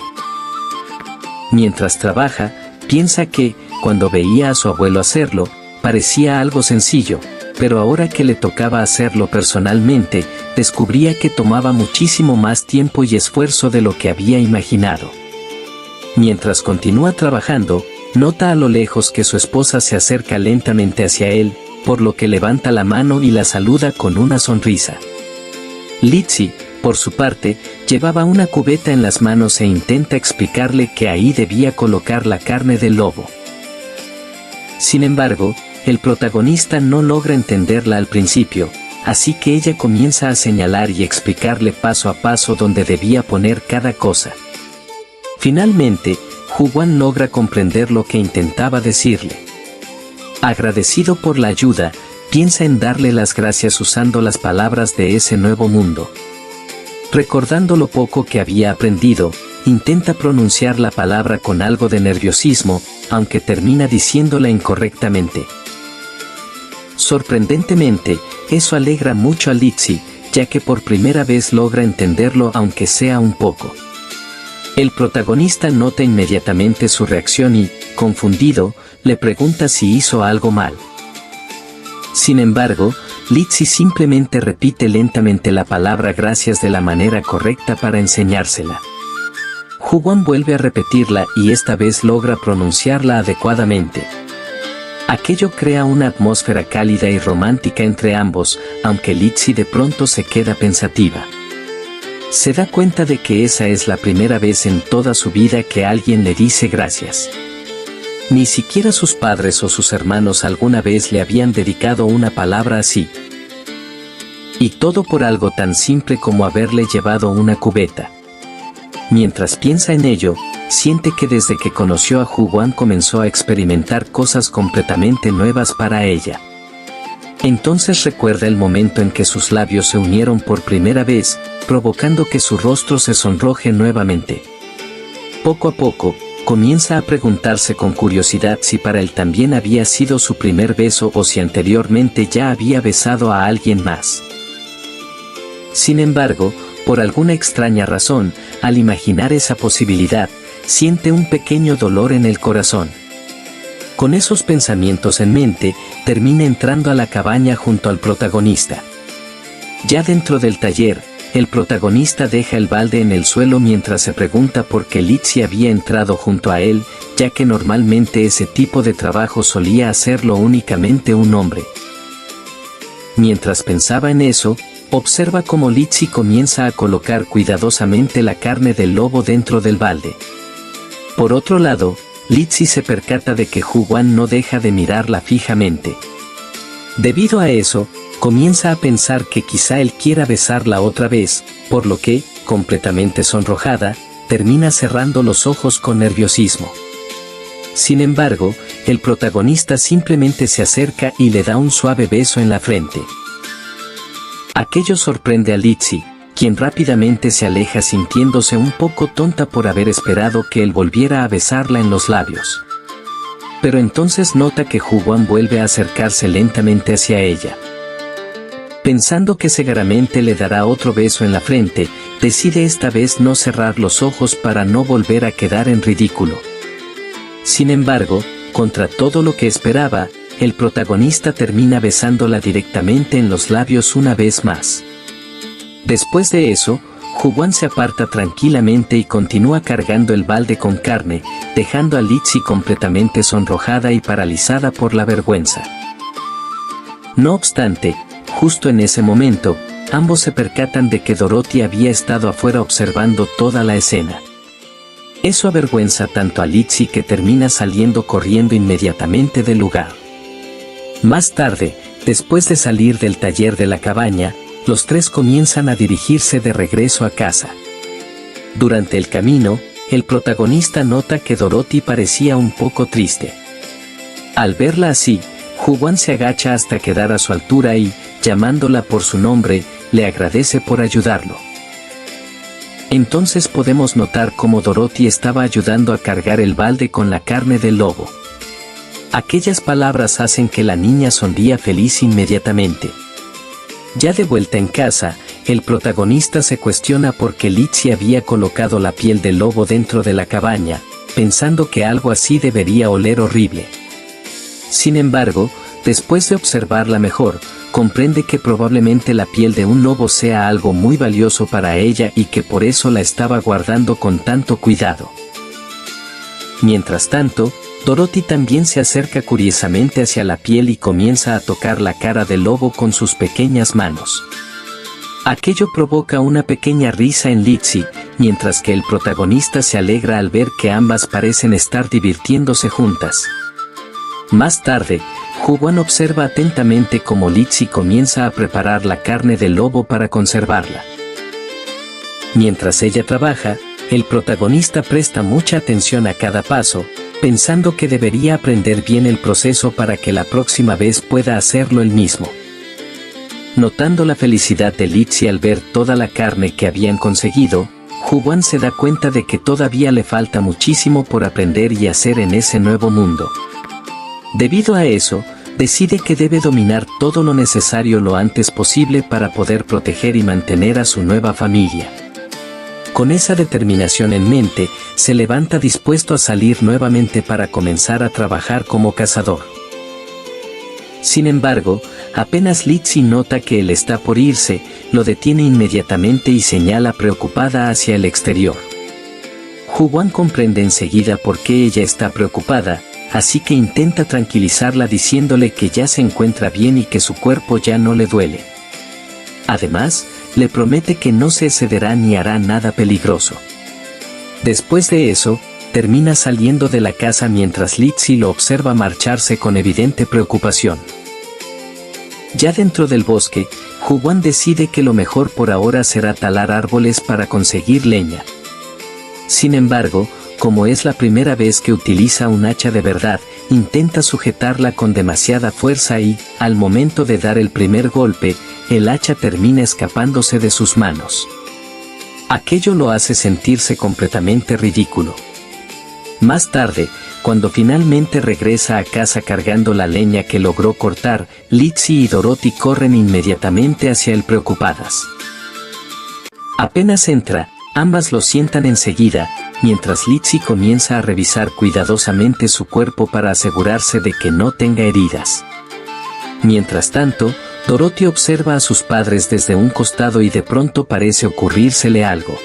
Mientras trabaja, piensa que, cuando veía a su abuelo hacerlo, parecía algo sencillo, pero ahora que le tocaba hacerlo personalmente, descubría que tomaba muchísimo más tiempo y esfuerzo de lo que había imaginado. Mientras continúa trabajando, nota a lo lejos que su esposa se acerca lentamente hacia él, por lo que levanta la mano y la saluda con una sonrisa. Lizzie, por su parte, llevaba una cubeta en las manos e intenta explicarle que ahí debía colocar la carne del lobo. Sin embargo, el protagonista no logra entenderla al principio, así que ella comienza a señalar y explicarle paso a paso dónde debía poner cada cosa. Finalmente, Hu-Wan logra comprender lo que intentaba decirle. Agradecido por la ayuda, piensa en darle las gracias usando las palabras de ese nuevo mundo. Recordando lo poco que había aprendido, intenta pronunciar la palabra con algo de nerviosismo, aunque termina diciéndola incorrectamente. Sorprendentemente, eso alegra mucho a Lizzie, ya que por primera vez logra entenderlo aunque sea un poco. El protagonista nota inmediatamente su reacción y, confundido, le pregunta si hizo algo mal. Sin embargo, Lizzie simplemente repite lentamente la palabra gracias de la manera correcta para enseñársela. Hu-Wan vuelve a repetirla y esta vez logra pronunciarla adecuadamente. Aquello crea una atmósfera cálida y romántica entre ambos, aunque Lizzie de pronto se queda pensativa. Se da cuenta de que esa es la primera vez en toda su vida que alguien le dice gracias. Ni siquiera sus padres o sus hermanos alguna vez le habían dedicado una palabra así. Y todo por algo tan simple como haberle llevado una cubeta. Mientras piensa en ello, siente que desde que conoció a Hu-Wan comenzó a experimentar cosas completamente nuevas para ella. Entonces recuerda el momento en que sus labios se unieron por primera vez, provocando que su rostro se sonroje nuevamente. Poco a poco, comienza a preguntarse con curiosidad si para él también había sido su primer beso o si anteriormente ya había besado a alguien más. Sin embargo, por alguna extraña razón, al imaginar esa posibilidad, siente un pequeño dolor en el corazón. Con esos pensamientos en mente, termina entrando a la cabaña junto al protagonista. Ya dentro del taller, el protagonista deja el balde en el suelo mientras se pregunta por qué Lizzie había entrado junto a él, ya que normalmente ese tipo de trabajo solía hacerlo únicamente un hombre. Mientras pensaba en eso, observa cómo Lizzie comienza a colocar cuidadosamente la carne del lobo dentro del balde. Por otro lado, Lizzie se percata de que Hu-Wan no deja de mirarla fijamente. Debido a eso, comienza a pensar que quizá él quiera besarla otra vez, por lo que, completamente sonrojada, termina cerrando los ojos con nerviosismo. Sin embargo, el protagonista simplemente se acerca y le da un suave beso en la frente. Aquello sorprende a Lizzie, quien rápidamente se aleja sintiéndose un poco tonta por haber esperado que él volviera a besarla en los labios. Pero entonces nota que Hu-Wan vuelve a acercarse lentamente hacia ella. Pensando que seguramente le dará otro beso en la frente, decide esta vez no cerrar los ojos para no volver a quedar en ridículo. Sin embargo, contra todo lo que esperaba, el protagonista termina besándola directamente en los labios una vez más. Después de eso, Ju-hwan se aparta tranquilamente y continúa cargando el balde con carne, dejando a Litzy completamente sonrojada y paralizada por la vergüenza. No obstante, justo en ese momento, ambos se percatan de que Dorothy había estado afuera observando toda la escena. Eso avergüenza tanto a Litzy que termina saliendo corriendo inmediatamente del lugar. Más tarde, después de salir del taller de la cabaña, los tres comienzan a dirigirse de regreso a casa. Durante el camino, el protagonista nota que Dorothy parecía un poco triste. Al verla así, Ju-hwan se agacha hasta quedar a su altura y, llamándola por su nombre, le agradece por ayudarlo. Entonces podemos notar cómo Dorothy estaba ayudando a cargar el balde con la carne del lobo. Aquellas palabras hacen que la niña sonría feliz inmediatamente. Ya de vuelta en casa, el protagonista se cuestiona por qué Litzy había colocado la piel del lobo dentro de la cabaña, pensando que algo así debería oler horrible. Sin embargo, después de observarla mejor, comprende que probablemente la piel de un lobo sea algo muy valioso para ella y que por eso la estaba guardando con tanto cuidado. Mientras tanto, Dorothy también se acerca curiosamente hacia la piel y comienza a tocar la cara del lobo con sus pequeñas manos. Aquello provoca una pequeña risa en Litzy, mientras que el protagonista se alegra al ver que ambas parecen estar divirtiéndose juntas. Más tarde, Ju-hwan observa atentamente cómo Litzy comienza a preparar la carne del lobo para conservarla. Mientras ella trabaja, el protagonista presta mucha atención a cada paso, pensando que debería aprender bien el proceso para que la próxima vez pueda hacerlo él mismo. Notando la felicidad de Litzy al ver toda la carne que habían conseguido, Ju-hwan se da cuenta de que todavía le falta muchísimo por aprender y hacer en ese nuevo mundo. Debido a eso, decide que debe dominar todo lo necesario lo antes posible para poder proteger y mantener a su nueva familia. Con esa determinación en mente, se levanta dispuesto a salir nuevamente para comenzar a trabajar como cazador. Sin embargo, apenas Litzy nota que él está por irse, lo detiene inmediatamente y señala preocupada hacia el exterior. Ju-hwan comprende enseguida por qué ella está preocupada, así que intenta tranquilizarla diciéndole que ya se encuentra bien y que su cuerpo ya no le duele. Además, le promete que no se excederá ni hará nada peligroso. Después de eso, termina saliendo de la casa mientras Litzy lo observa marcharse con evidente preocupación. Ya dentro del bosque, Ju-hwan decide que lo mejor por ahora será talar árboles para conseguir leña. Sin embargo, como es la primera vez que utiliza un hacha de verdad, intenta sujetarla con demasiada fuerza y, al momento de dar el primer golpe, el hacha termina escapándose de sus manos. Aquello lo hace sentirse completamente ridículo. Más tarde, cuando finalmente regresa a casa cargando la leña que logró cortar, Litzy y Dorothy corren inmediatamente hacia él preocupadas. Apenas entra, ambas lo sientan enseguida, mientras Litzy comienza a revisar cuidadosamente su cuerpo para asegurarse de que no tenga heridas. Mientras tanto, Dorothy observa a sus padres desde un costado y de pronto parece ocurrírsele algo.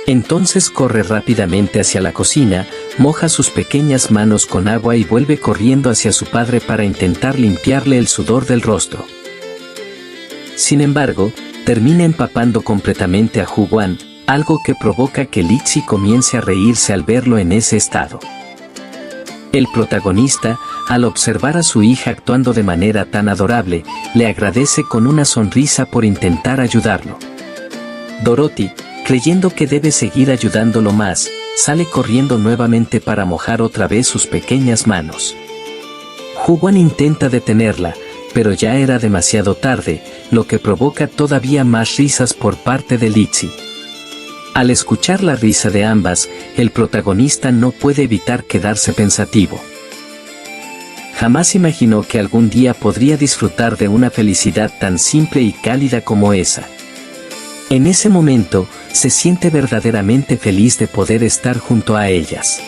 Entonces corre rápidamente hacia la cocina, moja sus pequeñas manos con agua y vuelve corriendo hacia su padre para intentar limpiarle el sudor del rostro. Sin embargo, termina empapando completamente a Ju-hwan, algo que provoca que Litzy comience a reírse al verlo en ese estado. El protagonista, al observar a su hija actuando de manera tan adorable, le agradece con una sonrisa por intentar ayudarlo. Dorothy, creyendo que debe seguir ayudándolo más, sale corriendo nuevamente para mojar otra vez sus pequeñas manos. Ju-hwan intenta detenerla, pero ya era demasiado tarde, lo que provoca todavía más risas por parte de Litzy. Al escuchar la risa de ambas, el protagonista no puede evitar quedarse pensativo. Jamás imaginó que algún día podría disfrutar de una felicidad tan simple y cálida como esa. En ese momento, se siente verdaderamente feliz de poder estar junto a ellas.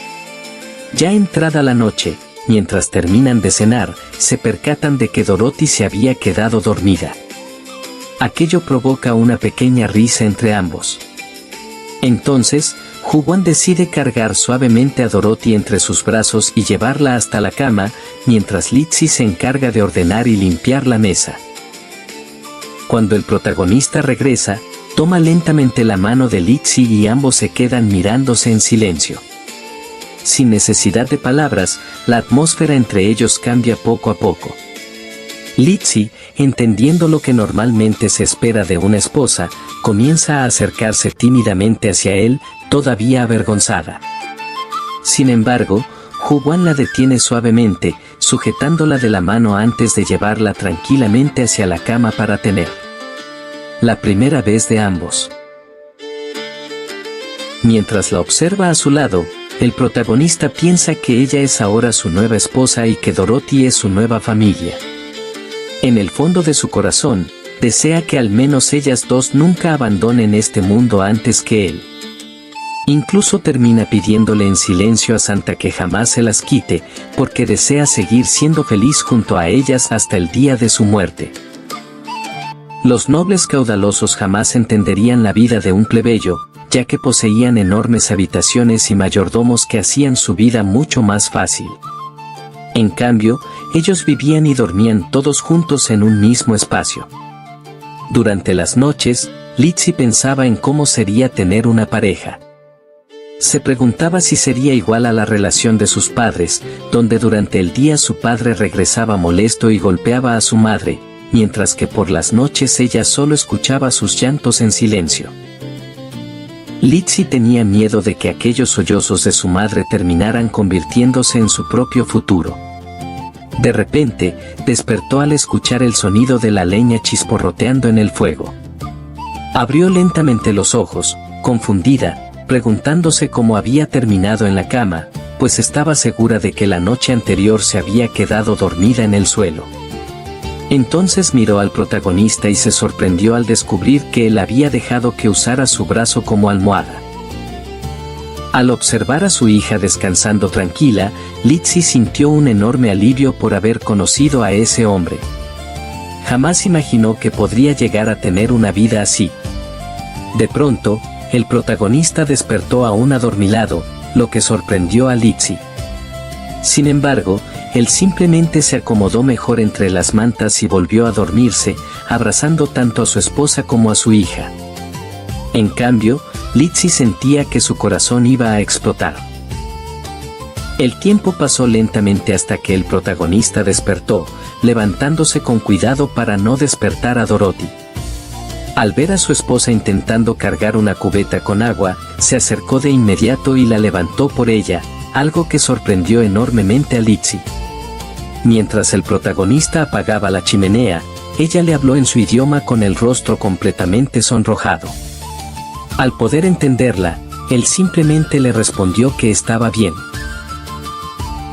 Ya entrada la noche, mientras terminan de cenar, se percatan de que Dorothy se había quedado dormida. Aquello provoca una pequeña risa entre ambos. Entonces, Hu-Wan decide cargar suavemente a Dorothy entre sus brazos y llevarla hasta la cama, mientras Litzy se encarga de ordenar y limpiar la mesa. Cuando el protagonista regresa, toma lentamente la mano de Litzy y ambos se quedan mirándose en silencio. Sin necesidad de palabras, la atmósfera entre ellos cambia poco a poco. Litzy, entendiendo lo que normalmente se espera de una esposa, comienza a acercarse tímidamente hacia él, todavía avergonzada. Sin embargo, Hu-Wan la detiene suavemente, sujetándola de la mano antes de llevarla tranquilamente hacia la cama para tener la primera vez de ambos. Mientras la observa a su lado, el protagonista piensa que ella es ahora su nueva esposa y que Dorothy es su nueva familia. En el fondo de su corazón, desea que al menos ellas dos nunca abandonen este mundo antes que él. Incluso termina pidiéndole en silencio a Santa que jamás se las quite, porque desea seguir siendo feliz junto a ellas hasta el día de su muerte. Los nobles caudalosos jamás entenderían la vida de un plebeyo, ya que poseían enormes habitaciones y mayordomos que hacían su vida mucho más fácil. En cambio, ellos vivían y dormían todos juntos en un mismo espacio. Durante las noches, Litzy pensaba en cómo sería tener una pareja. Se preguntaba si sería igual a la relación de sus padres, donde durante el día su padre regresaba molesto y golpeaba a su madre, mientras que por las noches ella solo escuchaba sus llantos en silencio. Litzy tenía miedo de que aquellos sollozos de su madre terminaran convirtiéndose en su propio futuro. De repente, despertó al escuchar el sonido de la leña chisporroteando en el fuego. Abrió lentamente los ojos, confundida, preguntándose cómo había terminado en la cama, pues estaba segura de que la noche anterior se había quedado dormida en el suelo. Entonces miró al protagonista y se sorprendió al descubrir que él había dejado que usara su brazo como almohada. Al observar a su hija descansando tranquila, Litzy sintió un enorme alivio por haber conocido a ese hombre. Jamás imaginó que podría llegar a tener una vida así. De pronto, el protagonista despertó aún adormilado, lo que sorprendió a Litzy. Sin embargo, él simplemente se acomodó mejor entre las mantas y volvió a dormirse, abrazando tanto a su esposa como a su hija. En cambio, Litzy sentía que su corazón iba a explotar. El tiempo pasó lentamente hasta que el protagonista despertó, levantándose con cuidado para no despertar a Dorothy. Al ver a su esposa intentando cargar una cubeta con agua, se acercó de inmediato y la levantó por ella, algo que sorprendió enormemente a Litzy. Mientras el protagonista apagaba la chimenea, ella le habló en su idioma con el rostro completamente sonrojado. Al poder entenderla, él simplemente le respondió que estaba bien.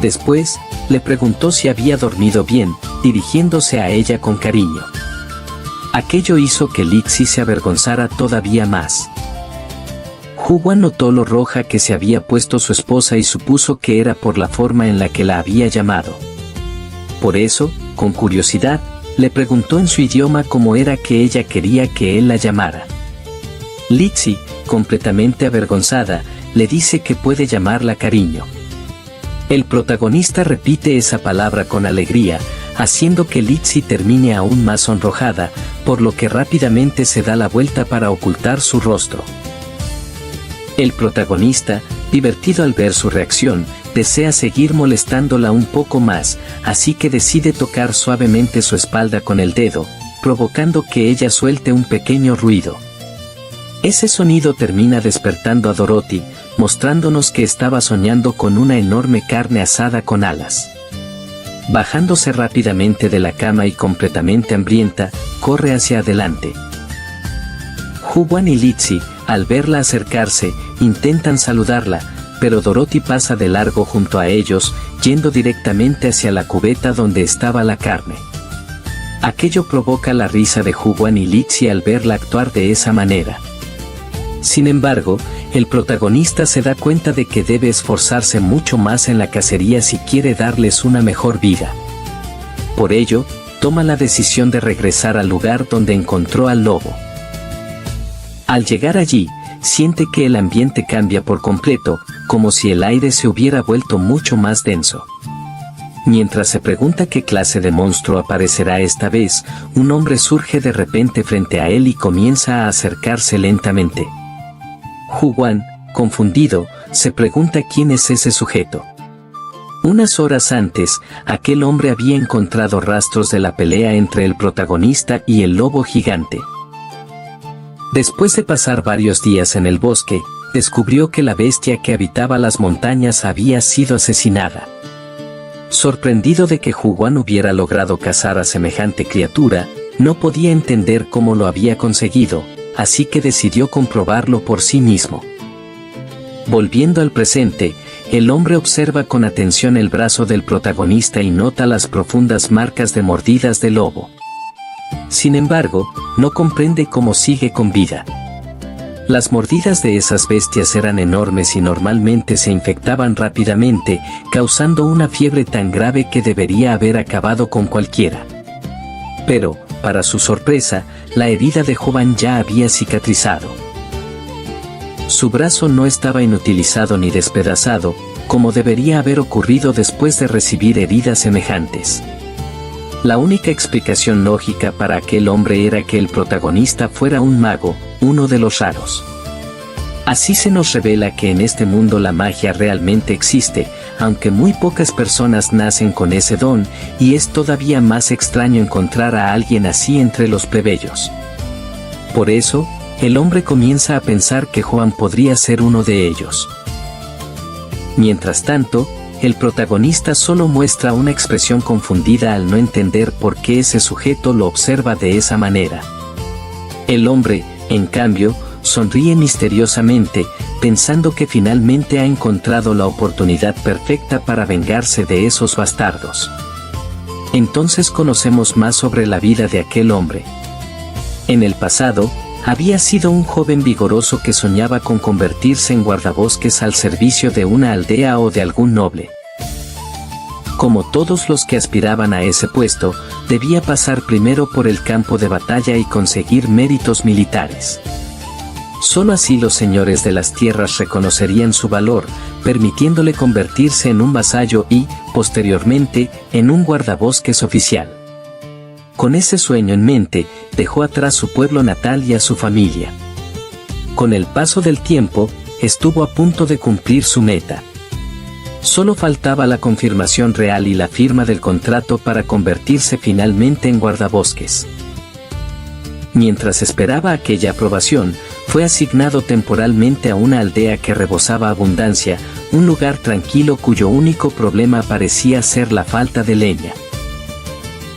Después, le preguntó si había dormido bien, dirigiéndose a ella con cariño. Aquello hizo que Litzy se avergonzara todavía más. Hu-Wan notó lo roja que se había puesto su esposa y supuso que era por la forma en la que la había llamado. Por eso, con curiosidad, le preguntó en su idioma cómo era que ella quería que él la llamara. Litzy, completamente avergonzada, le dice que puede llamarla cariño. El protagonista repite esa palabra con alegría, haciendo que Litzy termine aún más sonrojada, por lo que rápidamente se da la vuelta para ocultar su rostro. El protagonista, divertido al ver su reacción, desea seguir molestándola un poco más, así que decide tocar suavemente su espalda con el dedo, provocando que ella suelte un pequeño ruido. Ese sonido termina despertando a Dorothy, mostrándonos que estaba soñando con una enorme carne asada con alas. Bajándose rápidamente de la cama y completamente hambrienta, corre hacia adelante. Hu-Wan y Litzy, al verla acercarse, intentan saludarla, pero Dorothy pasa de largo junto a ellos, yendo directamente hacia la cubeta donde estaba la carne. Aquello provoca la risa de Juan y Lizzie al verla actuar de esa manera. Sin embargo, el protagonista se da cuenta de que debe esforzarse mucho más en la cacería si quiere darles una mejor vida. Por ello, toma la decisión de regresar al lugar donde encontró al lobo. Al llegar allí, siente que el ambiente cambia por completo, como si el aire se hubiera vuelto mucho más denso. Mientras se pregunta qué clase de monstruo aparecerá esta vez, un hombre surge de repente frente a él y comienza a acercarse lentamente. Juan, confundido, se pregunta quién es ese sujeto. Unas horas antes, aquel hombre había encontrado rastros de la pelea entre el protagonista y el lobo gigante. Después de pasar varios días en el bosque, descubrió que la bestia que habitaba las montañas había sido asesinada. Sorprendido de que Juan hubiera logrado cazar a semejante criatura, no podía entender cómo lo había conseguido, así que decidió comprobarlo por sí mismo. Volviendo al presente, el hombre observa con atención el brazo del protagonista y nota las profundas marcas de mordidas del lobo. Sin embargo, no comprende cómo sigue con vida. Las mordidas de esas bestias eran enormes y normalmente se infectaban rápidamente, causando una fiebre tan grave que debería haber acabado con cualquiera. Pero, para su sorpresa, la herida de Juan ya había cicatrizado. Su brazo no estaba inutilizado ni despedazado, como debería haber ocurrido después de recibir heridas semejantes. La única explicación lógica para aquel hombre era que el protagonista fuera un mago, uno de los raros. Así se nos revela que en este mundo la magia realmente existe, aunque muy pocas personas nacen con ese don, y es todavía más extraño encontrar a alguien así entre los plebeyos. Por eso, el hombre comienza a pensar que Juan podría ser uno de ellos. Mientras tanto, el protagonista solo muestra una expresión confundida al no entender por qué ese sujeto lo observa de esa manera. El hombre, en cambio, sonríe misteriosamente, pensando que finalmente ha encontrado la oportunidad perfecta para vengarse de esos bastardos. Entonces conocemos más sobre la vida de aquel hombre. En el pasado, había sido un joven vigoroso que soñaba con convertirse en guardabosques al servicio de una aldea o de algún noble. Como todos los que aspiraban a ese puesto, debía pasar primero por el campo de batalla y conseguir méritos militares. Solo así los señores de las tierras reconocerían su valor, permitiéndole convertirse en un vasallo y, posteriormente, en un guardabosques oficial. Con ese sueño en mente, dejó atrás su pueblo natal y a su familia. Con el paso del tiempo, estuvo a punto de cumplir su meta. Solo faltaba la confirmación real y la firma del contrato para convertirse finalmente en guardabosques. Mientras esperaba aquella aprobación, fue asignado temporalmente a una aldea que rebosaba abundancia, un lugar tranquilo cuyo único problema parecía ser la falta de leña.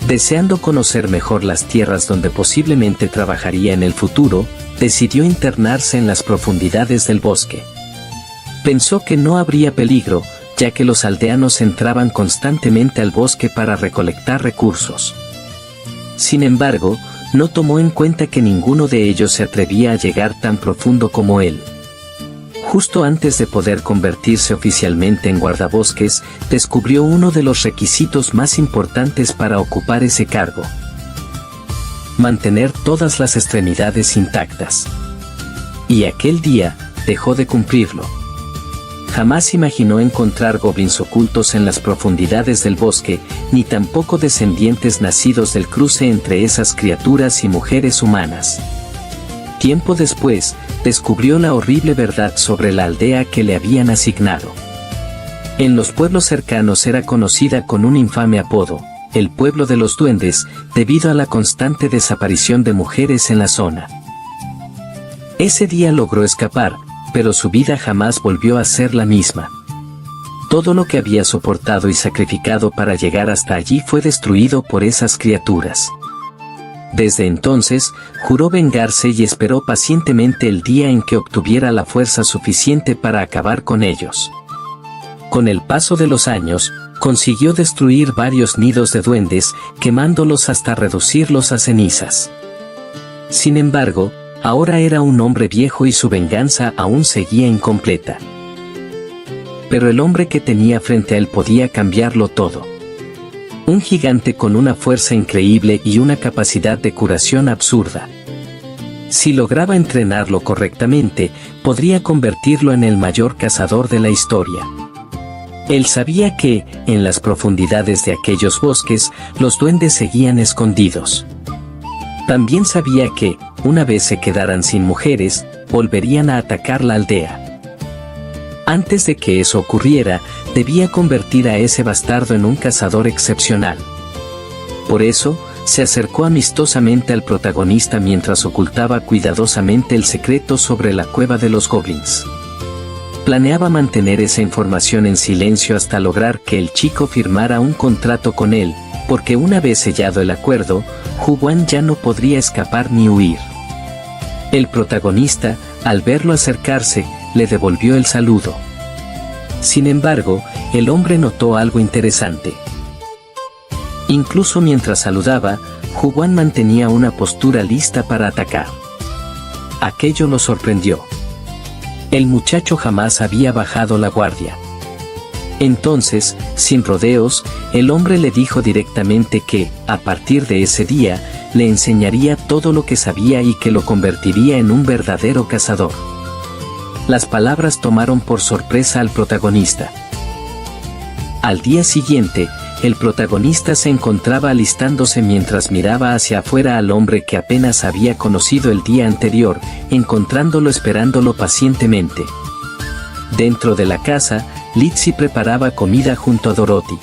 Deseando conocer mejor las tierras donde posiblemente trabajaría en el futuro, decidió internarse en las profundidades del bosque. Pensó que no habría peligro, ya que los aldeanos entraban constantemente al bosque para recolectar recursos. Sin embargo, no tomó en cuenta que ninguno de ellos se atrevía a llegar tan profundo como él. Justo antes de poder convertirse oficialmente en guardabosques, descubrió uno de los requisitos más importantes para ocupar ese cargo: mantener todas las extremidades intactas. Y aquel día, dejó de cumplirlo. Jamás imaginó encontrar goblins ocultos en las profundidades del bosque, ni tampoco descendientes nacidos del cruce entre esas criaturas y mujeres humanas. Tiempo después, descubrió la horrible verdad sobre la aldea que le habían asignado. En los pueblos cercanos era conocida con un infame apodo, el pueblo de los duendes, debido a la constante desaparición de mujeres en la zona. Ese día logró escapar, pero su vida jamás volvió a ser la misma. Todo lo que había soportado y sacrificado para llegar hasta allí fue destruido por esas criaturas. Desde entonces, juró vengarse y esperó pacientemente el día en que obtuviera la fuerza suficiente para acabar con ellos. con el paso de los años, consiguió destruir varios nidos de duendes, quemándolos hasta reducirlos a cenizas. Sin embargo, ahora era un hombre viejo y su venganza aún seguía incompleta. Pero el hombre que tenía frente a él podía cambiarlo todo. Un gigante con una fuerza increíble y una capacidad de curación absurda. Si lograba entrenarlo correctamente, podría convertirlo en el mayor cazador de la historia. Él sabía que, en las profundidades de aquellos bosques, los duendes seguían escondidos. También sabía que, una vez se quedaran sin mujeres, volverían a atacar la aldea. Antes de que eso ocurriera, debía convertir a ese bastardo en un cazador excepcional. Por eso, se acercó amistosamente al protagonista mientras ocultaba cuidadosamente el secreto sobre la cueva de los goblins. Planeaba mantener esa información en silencio hasta lograr que el chico firmara un contrato con él, porque una vez sellado el acuerdo, Hu-Wan ya no podría escapar ni huir. El protagonista, al verlo acercarse, le devolvió el saludo. Sin embargo, el hombre notó algo interesante. Incluso mientras saludaba, Hu-Wan mantenía una postura lista para atacar. Aquello lo sorprendió. El muchacho jamás había bajado la guardia. Entonces, sin rodeos, el hombre le dijo directamente que, a partir de ese día, le enseñaría todo lo que sabía y que lo convertiría en un verdadero cazador. Las palabras tomaron por sorpresa al protagonista. Al día siguiente, el protagonista se encontraba alistándose mientras miraba hacia afuera al hombre que apenas había conocido el día anterior, encontrándolo esperándolo pacientemente. Dentro de la casa, Lizzie preparaba comida junto a Dorothy.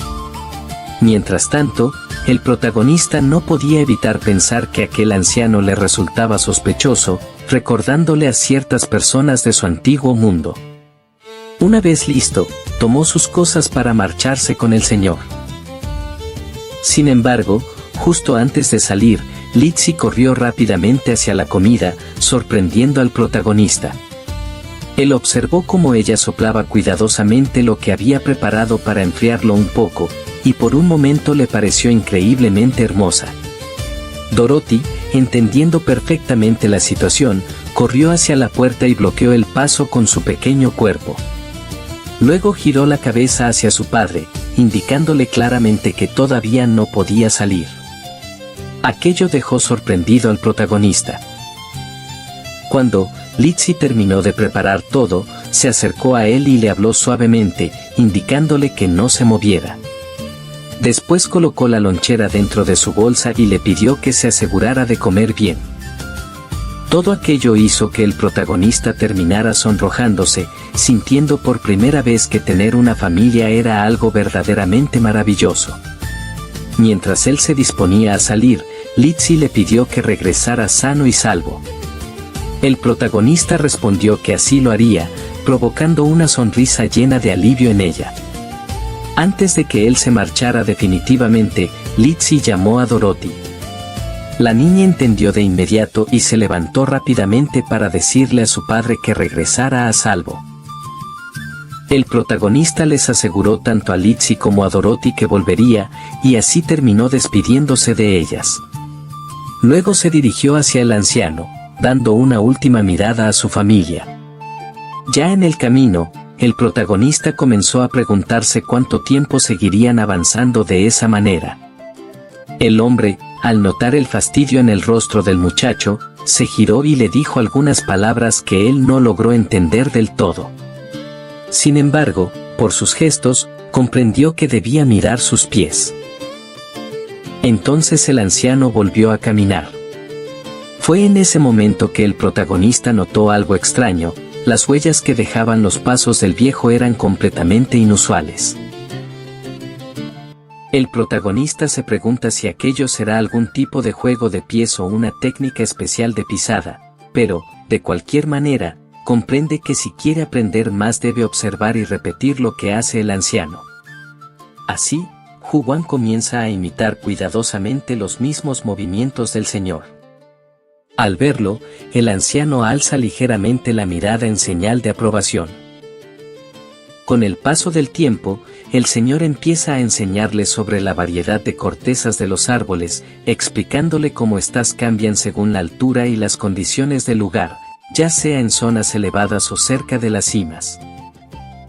Mientras tanto, el protagonista no podía evitar pensar que aquel anciano le resultaba sospechoso, recordándole a ciertas personas de su antiguo mundo. Una vez listo, tomó sus cosas para marcharse con el señor. Sin embargo, justo antes de salir, Lizzie corrió rápidamente hacia la comida, sorprendiendo al protagonista. Él observó cómo ella soplaba cuidadosamente lo que había preparado para enfriarlo un poco, y por un momento le pareció increíblemente hermosa. Dorothy, entendiendo perfectamente la situación, corrió hacia la puerta y bloqueó el paso con su pequeño cuerpo. Luego giró la cabeza hacia su padre, indicándole claramente que todavía no podía salir. Aquello dejó sorprendido al protagonista. Cuando Lizzie terminó de preparar todo, se acercó a él y le habló suavemente, indicándole que no se moviera. Después colocó la lonchera dentro de su bolsa y le pidió que se asegurara de comer bien. Todo aquello hizo que el protagonista terminara sonrojándose, sintiendo por primera vez que tener una familia era algo verdaderamente maravilloso. Mientras él se disponía a salir, Lizzie le pidió que regresara sano y salvo. El protagonista respondió que así lo haría, provocando una sonrisa llena de alivio en ella. Antes de que él se marchara definitivamente, Lizzie llamó a Dorothy. La niña entendió de inmediato y se levantó rápidamente para decirle a su padre que regresara a salvo. El protagonista les aseguró tanto a Lizzie como a Dorothy que volvería, y así terminó despidiéndose de ellas. Luego se dirigió hacia el anciano, dando una última mirada a su familia. Ya en el camino, el protagonista comenzó a preguntarse cuánto tiempo seguirían avanzando de esa manera. El hombre, al notar el fastidio en el rostro del muchacho, se giró y le dijo algunas palabras que él no logró entender del todo. Sin embargo, por sus gestos, comprendió que debía mirar sus pies. Entonces el anciano volvió a caminar. Fue en ese momento que el protagonista notó algo extraño. Las huellas que dejaban los pasos del viejo eran completamente inusuales. El protagonista se pregunta si aquello será algún tipo de juego de pies o una técnica especial de pisada, pero, de cualquier manera, comprende que si quiere aprender más debe observar y repetir lo que hace el anciano. Así, Hu-Wan comienza a imitar cuidadosamente los mismos movimientos del señor. Al verlo, el anciano alza ligeramente la mirada en señal de aprobación. Con el paso del tiempo, el Señor empieza a enseñarle sobre la variedad de cortezas de los árboles, explicándole cómo éstas cambian según la altura y las condiciones del lugar, ya sea en zonas elevadas o cerca de las cimas.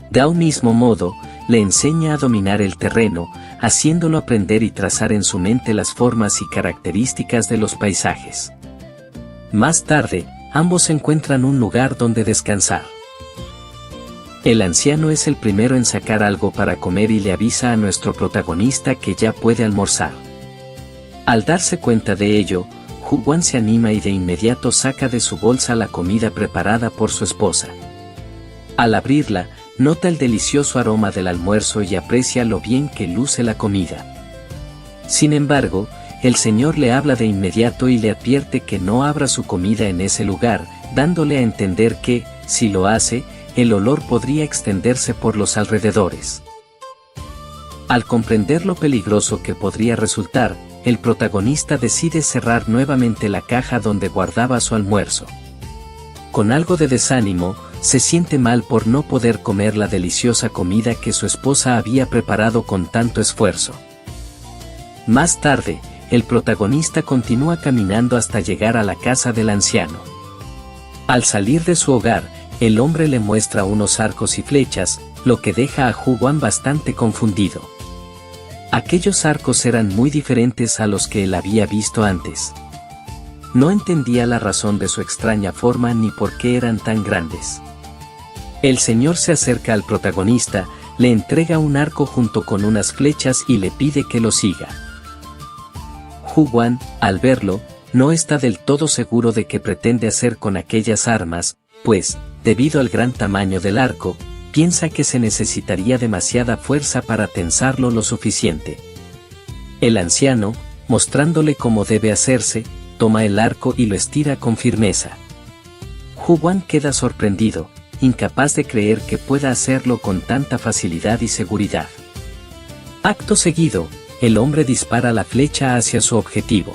De un mismo modo, le enseña a dominar el terreno, haciéndolo aprender y trazar en su mente las formas y características de los paisajes. Más tarde, ambos encuentran un lugar donde descansar. El anciano es el primero en sacar algo para comer y le avisa a nuestro protagonista que ya puede almorzar. Al darse cuenta de ello, Hu-wan se anima y de inmediato saca de su bolsa la comida preparada por su esposa. Al abrirla, nota el delicioso aroma del almuerzo y aprecia lo bien que luce la comida. Sin embargo, el Señor le habla de inmediato y le advierte que no abra su comida en ese lugar, dándole a entender que, si lo hace, el olor podría extenderse por los alrededores. Al comprender lo peligroso que podría resultar, el protagonista decide cerrar nuevamente la caja donde guardaba su almuerzo. Con algo de desánimo, se siente mal por no poder comer la deliciosa comida que su esposa había preparado con tanto esfuerzo. Más tarde, el protagonista continúa caminando hasta llegar a la casa del anciano. Al salir de su hogar, el hombre le muestra unos arcos y flechas, lo que deja a Hu-wan bastante confundido. Aquellos arcos eran muy diferentes a los que él había visto antes. No entendía la razón de su extraña forma ni por qué eran tan grandes. El Señor se acerca al protagonista, le entrega un arco junto con unas flechas y le pide que lo siga. Hu-wan, al verlo, no está del todo seguro de qué pretende hacer con aquellas armas, pues, debido al gran tamaño del arco, piensa que se necesitaría demasiada fuerza para tensarlo lo suficiente. El anciano, mostrándole cómo debe hacerse, toma el arco y lo estira con firmeza. Hu-wan queda sorprendido, incapaz de creer que pueda hacerlo con tanta facilidad y seguridad. Acto seguido, el hombre dispara la flecha hacia su objetivo.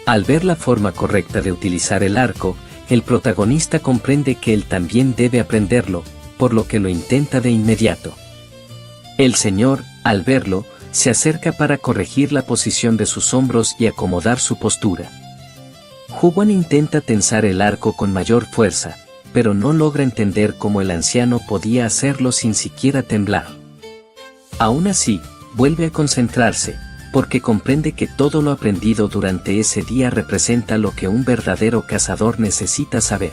Al ver la forma correcta de utilizar el arco, el protagonista comprende que él también debe aprenderlo, por lo que lo intenta de inmediato. El Señor, al verlo, se acerca para corregir la posición de sus hombros y acomodar su postura. Hu-wan intenta tensar el arco con mayor fuerza, pero no logra entender cómo el anciano podía hacerlo sin siquiera temblar. Aún así, vuelve a concentrarse, porque comprende que todo lo aprendido durante ese día representa lo que un verdadero cazador necesita saber.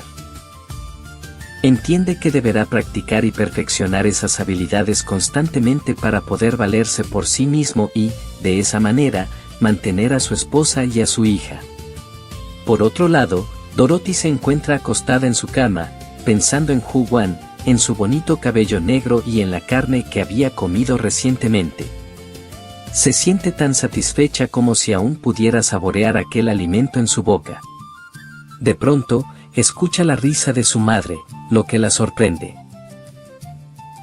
Entiende que deberá practicar y perfeccionar esas habilidades constantemente para poder valerse por sí mismo y, de esa manera, mantener a su esposa y a su hija. Por otro lado, Dorothy se encuentra acostada en su cama, pensando en Hu-wan, en su bonito cabello negro y en la carne que había comido recientemente. Se siente tan satisfecha como si aún pudiera saborear aquel alimento en su boca. De pronto, escucha la risa de su madre, lo que la sorprende.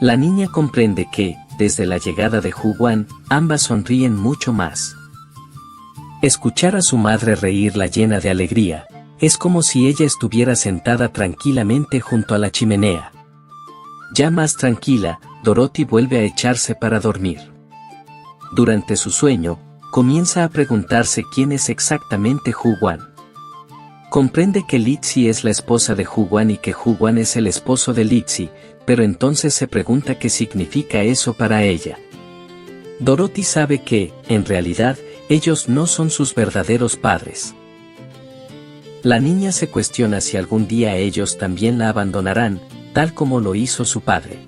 La niña comprende que, desde la llegada de Hu-wan, ambas sonríen mucho más. Escuchar a su madre reírla llena de alegría, es como si ella estuviera sentada tranquilamente junto a la chimenea. Ya más tranquila, Dorothy vuelve a echarse para dormir. Durante su sueño, comienza a preguntarse quién es exactamente Hu-wan. Comprende que Litsi es la esposa de Hu-wan y que Hu-wan es el esposo de Litsi, pero entonces se pregunta qué significa eso para ella. Dorothy sabe que, en realidad, ellos no son sus verdaderos padres. La niña se cuestiona si algún día ellos también la abandonarán, tal como lo hizo su padre.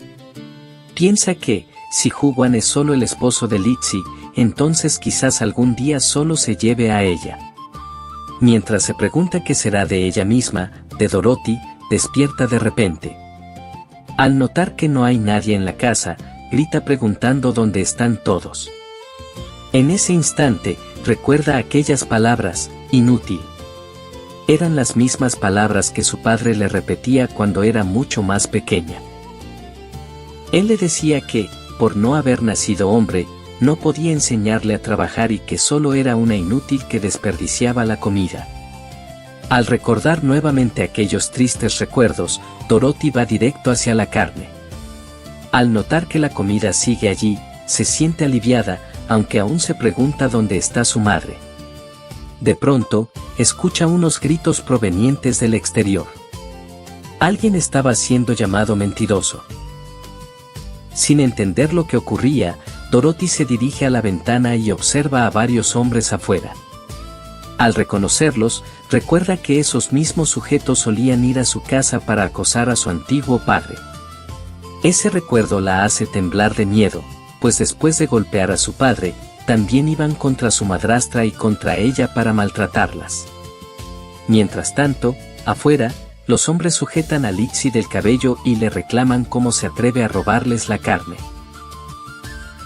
Piensa que, si Hu-wan es solo el esposo de Litsi, entonces quizás algún día solo se lleve a ella. Mientras se pregunta qué será de ella misma, de Dorothy, despierta de repente. Al notar que no hay nadie en la casa, grita preguntando dónde están todos. En ese instante, recuerda aquellas palabras, inútil. Eran las mismas palabras que su padre le repetía cuando era mucho más pequeña. Él le decía que, por no haber nacido hombre, no podía enseñarle a trabajar y que solo era una inútil que desperdiciaba la comida. Al recordar nuevamente aquellos tristes recuerdos, Dorothy va directo hacia la carne. Al notar que la comida sigue allí, se siente aliviada, aunque aún se pregunta dónde está su madre. De pronto, escucha unos gritos provenientes del exterior. Alguien estaba siendo llamado mentiroso. Sin entender lo que ocurría, Dorothy se dirige a la ventana y observa a varios hombres afuera. Al reconocerlos, recuerda que esos mismos sujetos solían ir a su casa para acosar a su antiguo padre. Ese recuerdo la hace temblar de miedo, pues después de golpear a su padre, también iban contra su madrastra y contra ella para maltratarlas. Mientras tanto, afuera, los hombres sujetan a Lizzie del cabello y le reclaman cómo se atreve a robarles la carne.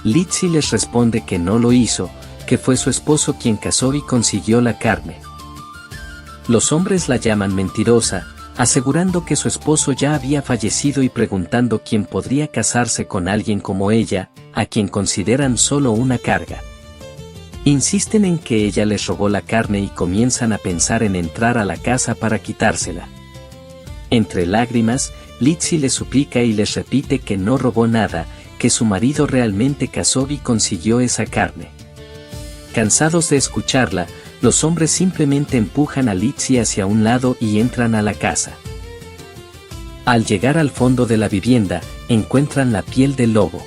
Lizzie les responde que no lo hizo, que fue su esposo quien cazó y consiguió la carne. Los hombres la llaman mentirosa, asegurando que su esposo ya había fallecido y preguntando quién podría casarse con alguien como ella, a quien consideran solo una carga. Insisten en que ella les robó la carne y comienzan a pensar en entrar a la casa para quitársela. Entre lágrimas, Lizzie les suplica y les repite que no robó nada, que su marido realmente cazó y consiguió esa carne. Cansados de escucharla, los hombres simplemente empujan a Lizzie hacia un lado y entran a la casa. Al llegar al fondo de la vivienda, encuentran la piel del lobo.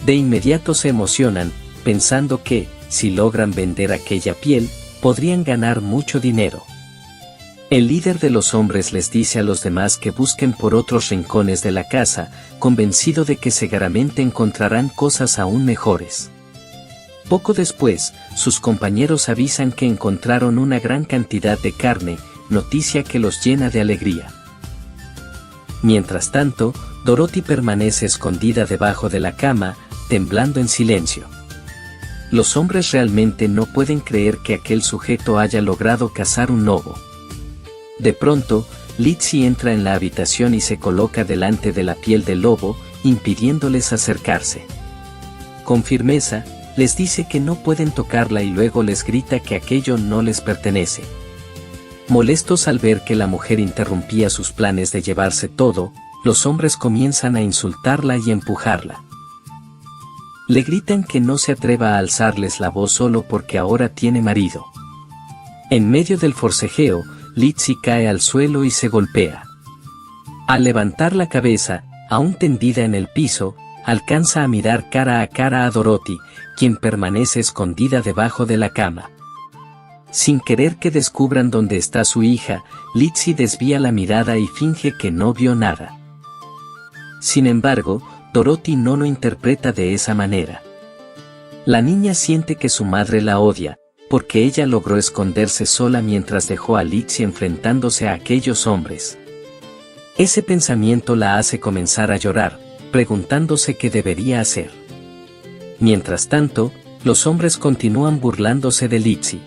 De inmediato se emocionan, pensando que, si logran vender aquella piel, podrían ganar mucho dinero. El líder de los hombres les dice a los demás que busquen por otros rincones de la casa, convencido de que seguramente encontrarán cosas aún mejores. Poco después, sus compañeros avisan que encontraron una gran cantidad de carne, noticia que los llena de alegría. Mientras tanto, Dorothy permanece escondida debajo de la cama, temblando en silencio. Los hombres realmente no pueden creer que aquel sujeto haya logrado cazar un lobo. De pronto, Lizzie entra en la habitación y se coloca delante de la piel del lobo, impidiéndoles acercarse. Con firmeza, les dice que no pueden tocarla y luego les grita que aquello no les pertenece. Molestos al ver que la mujer interrumpía sus planes de llevarse todo, los hombres comienzan a insultarla y empujarla. Le gritan que no se atreva a alzarles la voz solo porque ahora tiene marido. En medio del forcejeo, Lizzie cae al suelo y se golpea. Al levantar la cabeza, aún tendida en el piso, alcanza a mirar cara a cara a Dorothy, quien permanece escondida debajo de la cama. Sin querer que descubran dónde está su hija, Lizzie desvía la mirada y finge que no vio nada. Sin embargo, Dorothy no lo interpreta de esa manera. La niña siente que su madre la odia, porque ella logró esconderse sola mientras dejó a Lizzie enfrentándose a aquellos hombres. Ese pensamiento la hace comenzar a llorar, preguntándose qué debería hacer. Mientras tanto, los hombres continúan burlándose de Lizzie.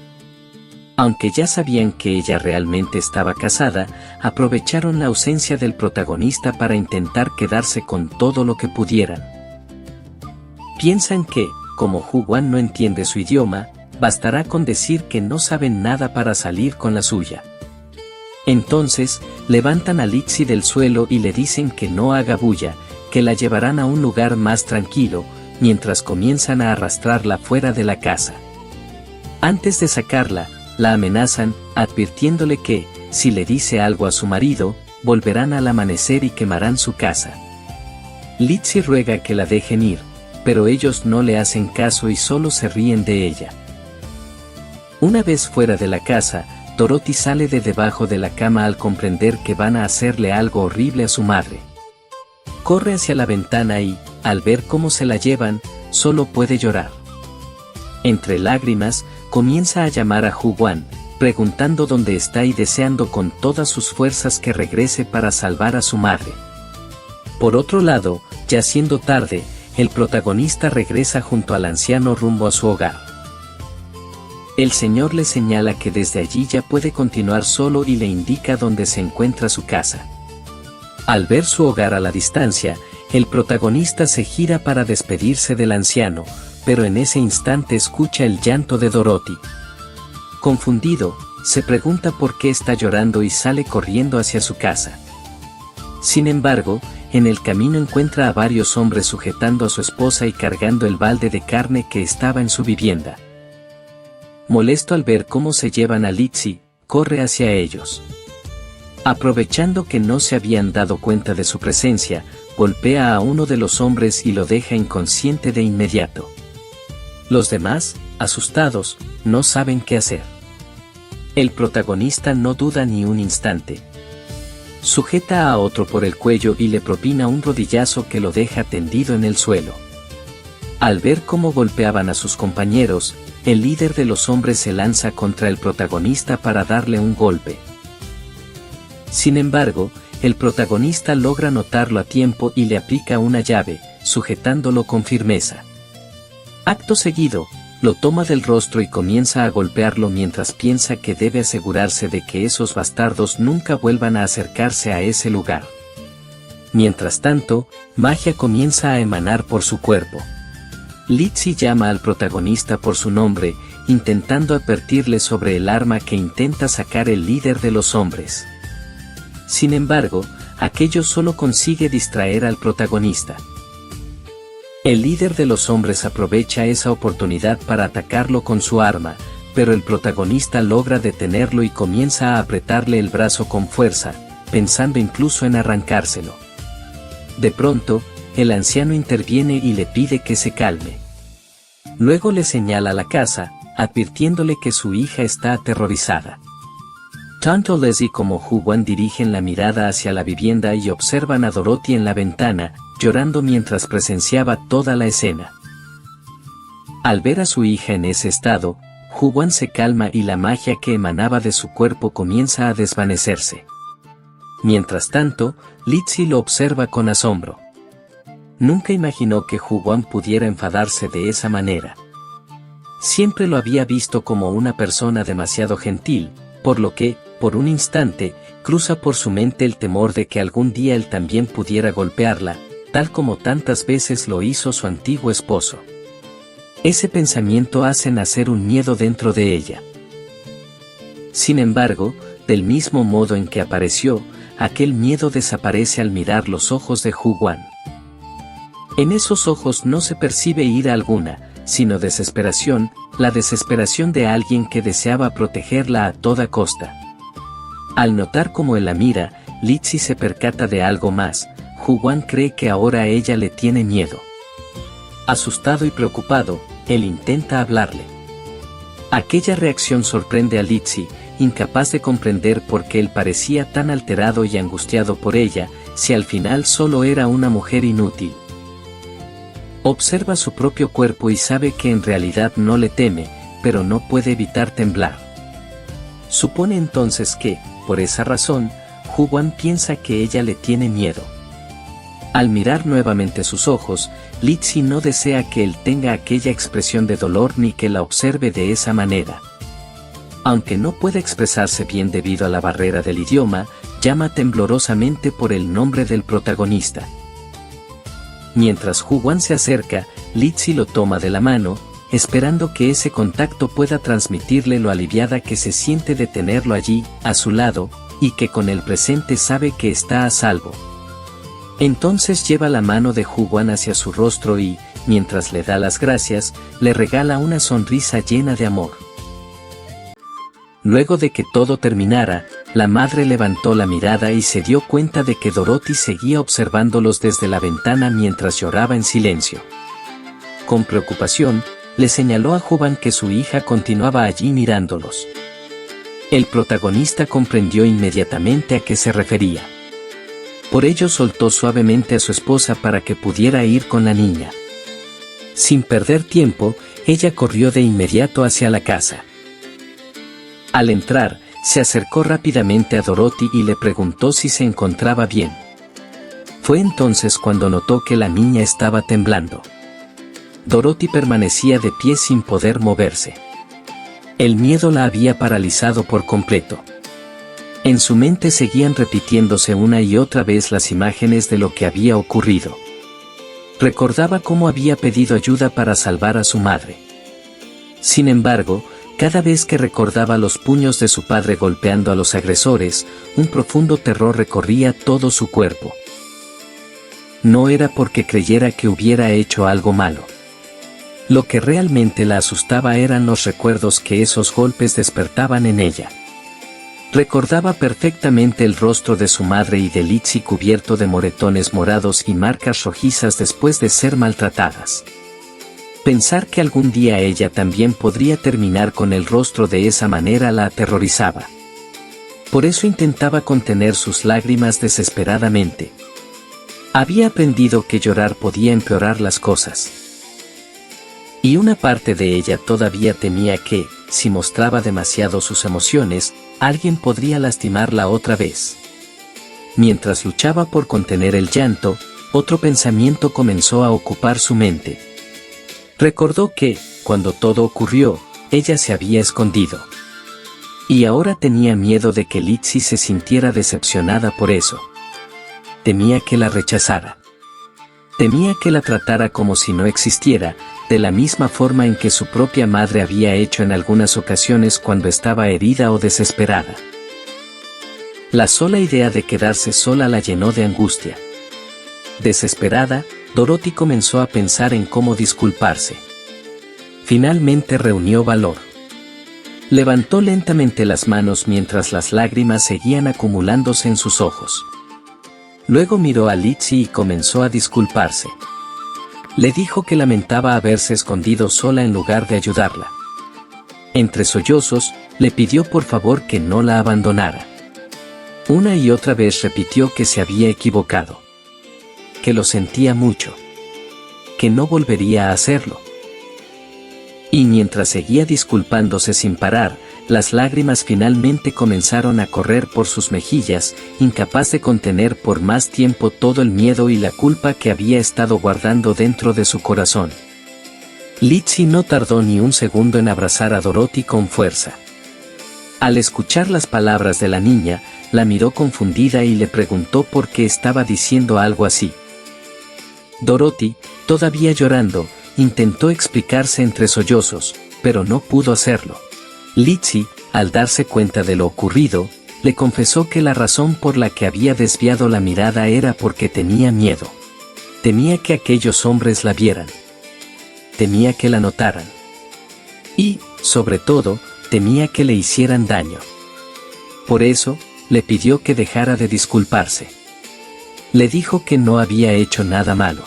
Aunque ya sabían que ella realmente estaba casada, aprovecharon la ausencia del protagonista para intentar quedarse con todo lo que pudieran. Piensan que, como Hu-wan no entiende su idioma, bastará con decir que no saben nada para salir con la suya. Entonces, levantan a Lizzie del suelo y le dicen que no haga bulla, que la llevarán a un lugar más tranquilo, mientras comienzan a arrastrarla fuera de la casa. Antes de sacarla, la amenazan, advirtiéndole que, si le dice algo a su marido, volverán al amanecer y quemarán su casa. Lizzie ruega que la dejen ir, pero ellos no le hacen caso y solo se ríen de ella. Una vez fuera de la casa, Dorothy sale de debajo de la cama al comprender que van a hacerle algo horrible a su madre. Corre hacia la ventana y, al ver cómo se la llevan, solo puede llorar. Entre lágrimas, comienza a llamar a Hu-wan, preguntando dónde está y deseando con todas sus fuerzas que regrese para salvar a su madre. Por otro lado, ya siendo tarde, el protagonista regresa junto al anciano rumbo a su hogar. El señor le señala que desde allí ya puede continuar solo y le indica dónde se encuentra su casa. Al ver su hogar a la distancia, el protagonista se gira para despedirse del anciano, pero en ese instante escucha el llanto de Dorothy. Confundido, se pregunta por qué está llorando y sale corriendo hacia su casa. Sin embargo, en el camino encuentra a varios hombres sujetando a su esposa y cargando el balde de carne que estaba en su vivienda. Molesto al ver cómo se llevan a Lizzie, corre hacia ellos. Aprovechando que no se habían dado cuenta de su presencia, golpea a uno de los hombres y lo deja inconsciente de inmediato. Los demás, asustados, no saben qué hacer. El protagonista no duda ni un instante. Sujeta a otro por el cuello y le propina un rodillazo que lo deja tendido en el suelo. Al ver cómo golpeaban a sus compañeros, el líder de los hombres se lanza contra el protagonista para darle un golpe. Sin embargo, el protagonista logra notarlo a tiempo y le aplica una llave, sujetándolo con firmeza. Acto seguido, lo toma del rostro y comienza a golpearlo mientras piensa que debe asegurarse de que esos bastardos nunca vuelvan a acercarse a ese lugar. Mientras tanto, magia comienza a emanar por su cuerpo. Lizzie llama al protagonista por su nombre, intentando advertirle sobre el arma que intenta sacar el líder de los hombres. Sin embargo, aquello solo consigue distraer al protagonista. El líder de los hombres aprovecha esa oportunidad para atacarlo con su arma, pero el protagonista logra detenerlo y comienza a apretarle el brazo con fuerza, pensando incluso en arrancárselo. De pronto, el anciano interviene y le pide que se calme. Luego le señala la casa, advirtiéndole que su hija está aterrorizada. Tanto Leslie como Hu-wan dirigen la mirada hacia la vivienda y observan a Dorothy en la ventana, llorando mientras presenciaba toda la escena. Al ver a su hija en ese estado, Hu-wan se calma y la magia que emanaba de su cuerpo comienza a desvanecerse. Mientras tanto, Lizzie lo observa con asombro. Nunca imaginó que Hu-wan pudiera enfadarse de esa manera. Siempre lo había visto como una persona demasiado gentil, por lo que, por un instante, cruza por su mente el temor de que algún día él también pudiera golpearla, tal como tantas veces lo hizo su antiguo esposo. Ese pensamiento hace nacer un miedo dentro de ella. Sin embargo, del mismo modo en que apareció, aquel miedo desaparece al mirar los ojos de Hu-wan. En esos ojos no se percibe ira alguna, sino desesperación, la desesperación de alguien que deseaba protegerla a toda costa. Al notar cómo él la mira, Lizzie se percata de algo más. Hu-wan cree que ahora ella le tiene miedo. Asustado y preocupado, él intenta hablarle. Aquella reacción sorprende a Lizzie, incapaz de comprender por qué él parecía tan alterado y angustiado por ella, si al final solo era una mujer inútil. Observa su propio cuerpo y sabe que en realidad no le teme, pero no puede evitar temblar. Supone entonces que, por esa razón, Hu-wan piensa que ella le tiene miedo. Al mirar nuevamente sus ojos, Lizzie no desea que él tenga aquella expresión de dolor ni que la observe de esa manera. Aunque no puede expresarse bien debido a la barrera del idioma, llama temblorosamente por el nombre del protagonista. Mientras Hu-wan se acerca, Lizzie lo toma de la mano, esperando que ese contacto pueda transmitirle lo aliviada que se siente de tenerlo allí, a su lado, y que con el presente sabe que está a salvo. Entonces lleva la mano de Hu-wan hacia su rostro y, mientras le da las gracias, le regala una sonrisa llena de amor. Luego de que todo terminara, la madre levantó la mirada y se dio cuenta de que Dorothy seguía observándolos desde la ventana mientras lloraba en silencio. Con preocupación, le señaló a Hu-wan que su hija continuaba allí mirándolos. El protagonista comprendió inmediatamente a qué se refería. Por ello soltó suavemente a su esposa para que pudiera ir con la niña. Sin perder tiempo, ella corrió de inmediato hacia la casa. Al entrar, se acercó rápidamente a Dorothy y le preguntó si se encontraba bien. Fue entonces cuando notó que la niña estaba temblando. Dorothy permanecía de pie sin poder moverse. El miedo la había paralizado por completo. En su mente seguían repitiéndose una y otra vez las imágenes de lo que había ocurrido. Recordaba cómo había pedido ayuda para salvar a su madre. Sin embargo, cada vez que recordaba los puños de su padre golpeando a los agresores, un profundo terror recorría todo su cuerpo. no era porque creyera que hubiera hecho algo malo. Lo que realmente la asustaba eran los recuerdos que esos golpes despertaban en ella. Recordaba perfectamente el rostro de su madre y de Litsi cubierto de moretones morados y marcas rojizas después de ser maltratadas. Pensar que algún día ella también podría terminar con el rostro de esa manera la aterrorizaba. Por eso intentaba contener sus lágrimas desesperadamente. Había aprendido que llorar podía empeorar las cosas. Y una parte de ella todavía temía que, si mostraba demasiado sus emociones, alguien podría lastimarla otra vez. Mientras luchaba por contener el llanto, otro pensamiento comenzó a ocupar su mente. Recordó que, cuando todo ocurrió, ella se había escondido. Y ahora tenía miedo de que Litsi se sintiera decepcionada por eso. Temía que la rechazara. Temía que la tratara como si no existiera, de la misma forma en que su propia madre había hecho en algunas ocasiones cuando estaba herida o desesperada. La sola idea de quedarse sola la llenó de angustia. Desesperada, Dorothy comenzó a pensar en cómo disculparse. Finalmente reunió valor. Levantó lentamente las manos mientras las lágrimas seguían acumulándose en sus ojos. Luego miró a Litsi y comenzó a disculparse. Le dijo que lamentaba haberse escondido sola en lugar de ayudarla. Entre sollozos, le pidió por favor que no la abandonara. Una y otra vez repitió que se había equivocado. Que lo sentía mucho. Que no volvería a hacerlo. Y mientras seguía disculpándose sin parar, las lágrimas finalmente comenzaron a correr por sus mejillas, incapaz de contener por más tiempo todo el miedo y la culpa que había estado guardando dentro de su corazón. Litsi no tardó ni un segundo en abrazar a Dorothy con fuerza. Al escuchar las palabras de la niña, la miró confundida y le preguntó por qué estaba diciendo algo así. Dorothy, todavía llorando, intentó explicarse entre sollozos, pero no pudo hacerlo. Litsi, al darse cuenta de lo ocurrido, le confesó que la razón por la que había desviado la mirada era porque tenía miedo. Temía que aquellos hombres la vieran. Temía que la notaran. Y, sobre todo, temía que le hicieran daño. Por eso, le pidió que dejara de disculparse. Le dijo que no había hecho nada malo.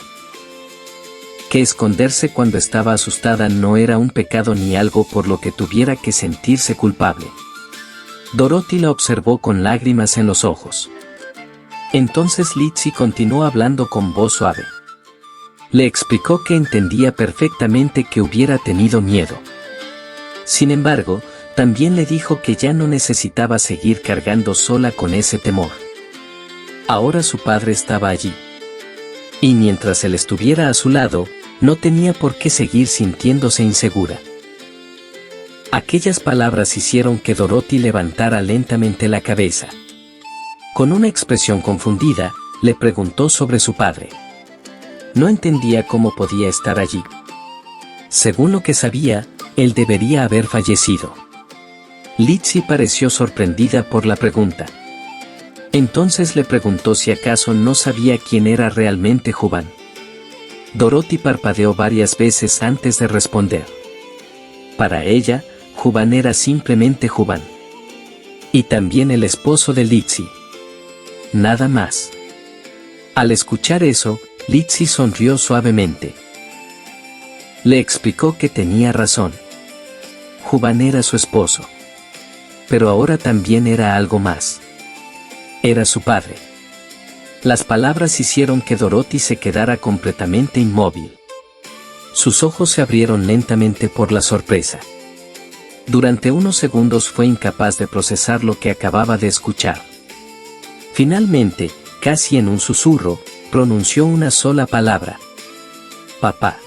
Que esconderse cuando estaba asustada no era un pecado ni algo por lo que tuviera que sentirse culpable. Dorothy la observó con lágrimas en los ojos. Entonces Litsi continuó hablando con voz suave. Le explicó que entendía perfectamente que hubiera tenido miedo. Sin embargo, también le dijo que ya no necesitaba seguir cargando sola con ese temor. Ahora su padre estaba allí. Y mientras él estuviera a su lado, no tenía por qué seguir sintiéndose insegura. Aquellas palabras hicieron que Dorothy levantara lentamente la cabeza. Con una expresión confundida, le preguntó sobre su padre. No entendía cómo podía estar allí. Según lo que sabía, él debería haber fallecido. Litsi pareció sorprendida por la pregunta. Entonces le preguntó si acaso no sabía quién era realmente Juban. Dorothy parpadeó varias veces antes de responder. Para ella, Juban era simplemente Juban. Y también el esposo de Litsi. Nada más. Al escuchar eso, Litsi sonrió suavemente. Le explicó que tenía razón. Juban era su esposo. Pero ahora también era algo más. Era su padre. Las palabras hicieron que Dorothy se quedara completamente inmóvil. Sus ojos se abrieron lentamente por la sorpresa. Durante unos segundos fue incapaz de procesar lo que acababa de escuchar. Finalmente, casi en un susurro, pronunció una sola palabra. Papá.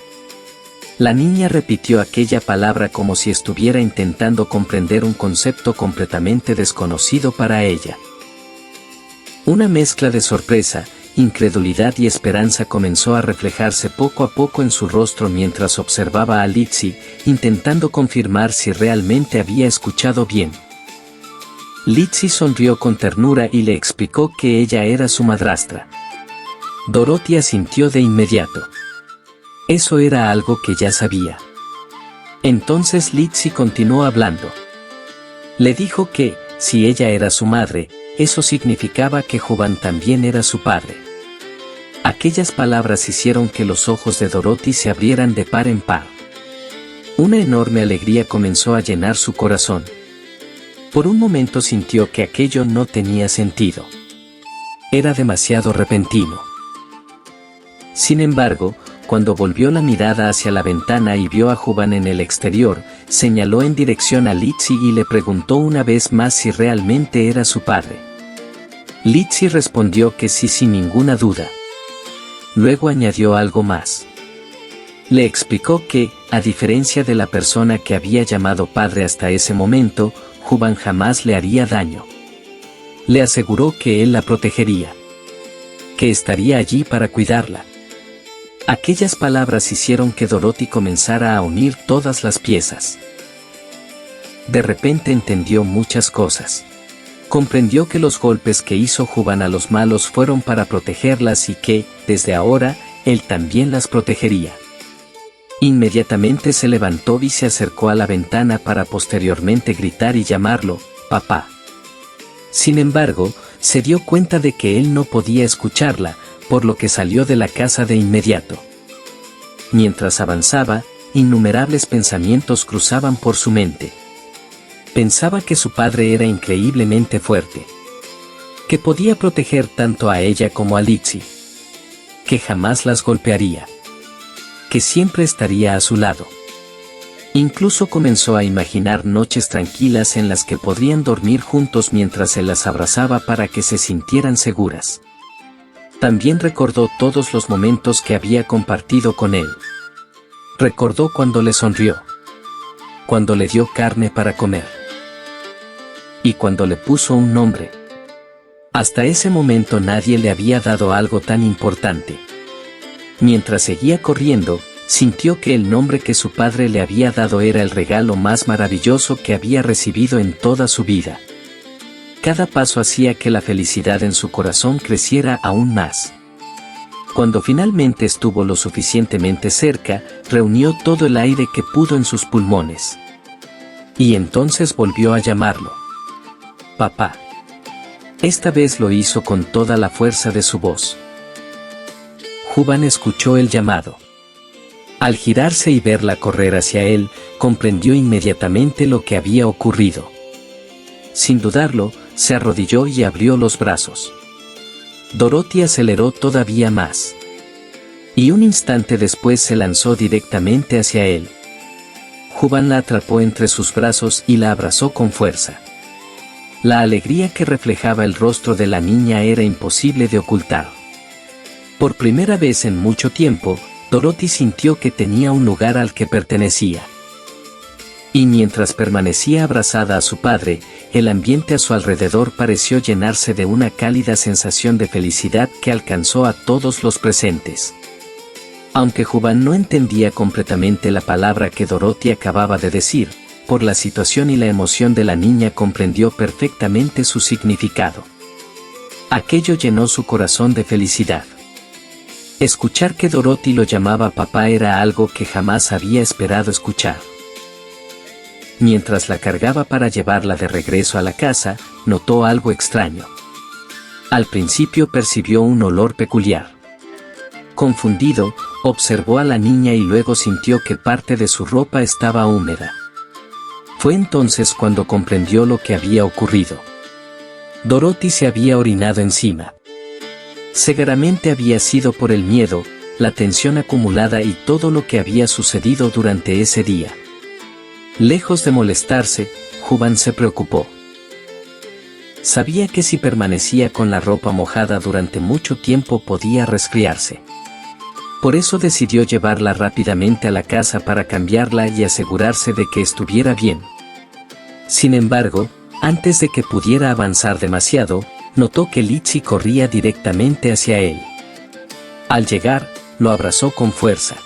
La niña repitió aquella palabra como si estuviera intentando comprender un concepto completamente desconocido para ella. Una mezcla de sorpresa, incredulidad y esperanza comenzó a reflejarse poco a poco en su rostro mientras observaba a Litsi, intentando confirmar si realmente había escuchado bien. Litsi sonrió con ternura y le explicó que ella era su madrastra. Dorothy asintió de inmediato. Eso era algo que ya sabía. Entonces Lizzie continuó hablando. Le dijo que, si ella era su madre, eso significaba que Juban también era su padre. Aquellas palabras hicieron que los ojos de Dorothy se abrieran de par en par. Una enorme alegría comenzó a llenar su corazón. Por un momento sintió que aquello no tenía sentido. Era demasiado repentino. Sin embargo, cuando volvió la mirada hacia la ventana y vio a Juban en el exterior, señaló en dirección a Lizzie y le preguntó una vez más si realmente era su padre. Lizzie respondió que sí sin ninguna duda. Luego añadió algo más. Le explicó que, a diferencia de la persona que había llamado padre hasta ese momento, Juban jamás le haría daño. Le aseguró que él la protegería. Que estaría allí para cuidarla. Aquellas palabras hicieron que Dorothy comenzara a unir todas las piezas. De repente entendió muchas cosas. Comprendió que los golpes que hizo Juban a los malos fueron para protegerlas y que, desde ahora, él también las protegería. Inmediatamente se levantó y se acercó a la ventana para posteriormente gritar y llamarlo, papá. Sin embargo, se dio cuenta de que él no podía escucharla, por lo que salió de la casa de inmediato. Mientras avanzaba, innumerables pensamientos cruzaban por su mente. Pensaba que su padre era increíblemente fuerte. Que podía proteger tanto a ella como a Lizzie. Que jamás las golpearía. Que siempre estaría a su lado. Incluso comenzó a imaginar noches tranquilas en las que podrían dormir juntos mientras él las abrazaba para que se sintieran seguras. También recordó todos los momentos que había compartido con él. Recordó cuando le sonrió. Cuando le dio carne para comer. Y cuando le puso un nombre. Hasta ese momento nadie le había dado algo tan importante. Mientras seguía corriendo, sintió que el nombre que su padre le había dado era el regalo más maravilloso que había recibido en toda su vida. Cada paso hacía que la felicidad en su corazón creciera aún más. Cuando finalmente estuvo lo suficientemente cerca, reunió todo el aire que pudo en sus pulmones. Y entonces volvió a llamarlo. Papá. Esta vez lo hizo con toda la fuerza de su voz. Juban escuchó el llamado. Al girarse y verla correr hacia él, comprendió inmediatamente lo que había ocurrido. Sin dudarlo, se arrodilló y abrió los brazos. Dorothy aceleró todavía más. Y un instante después se lanzó directamente hacia él. Juban la atrapó entre sus brazos y la abrazó con fuerza. La alegría que reflejaba el rostro de la niña era imposible de ocultar. Por primera vez en mucho tiempo, Dorothy sintió que tenía un lugar al que pertenecía. Y mientras permanecía abrazada a su padre, el ambiente a su alrededor pareció llenarse de una cálida sensación de felicidad que alcanzó a todos los presentes. Aunque Juban no entendía completamente la palabra que Dorothy acababa de decir, por la situación y la emoción de la niña comprendió perfectamente su significado. Aquello llenó su corazón de felicidad. Escuchar que Dorothy lo llamaba papá era algo que jamás había esperado escuchar. Mientras la cargaba para llevarla de regreso a la casa, notó algo extraño. Al principio percibió un olor peculiar. Confundido, observó a la niña y luego sintió que parte de su ropa estaba húmeda. Fue entonces cuando comprendió lo que había ocurrido. Dorothy se había orinado encima. Seguramente había sido por el miedo, la tensión acumulada y todo lo que había sucedido durante ese día. Lejos de molestarse, Juban se preocupó. Sabía que si permanecía con la ropa mojada durante mucho tiempo podía resfriarse. Por eso decidió llevarla rápidamente a la casa para cambiarla y asegurarse de que estuviera bien. Sin embargo, antes de que pudiera avanzar demasiado, notó que Lizzie corría directamente hacia él. Al llegar, lo abrazó con fuerza.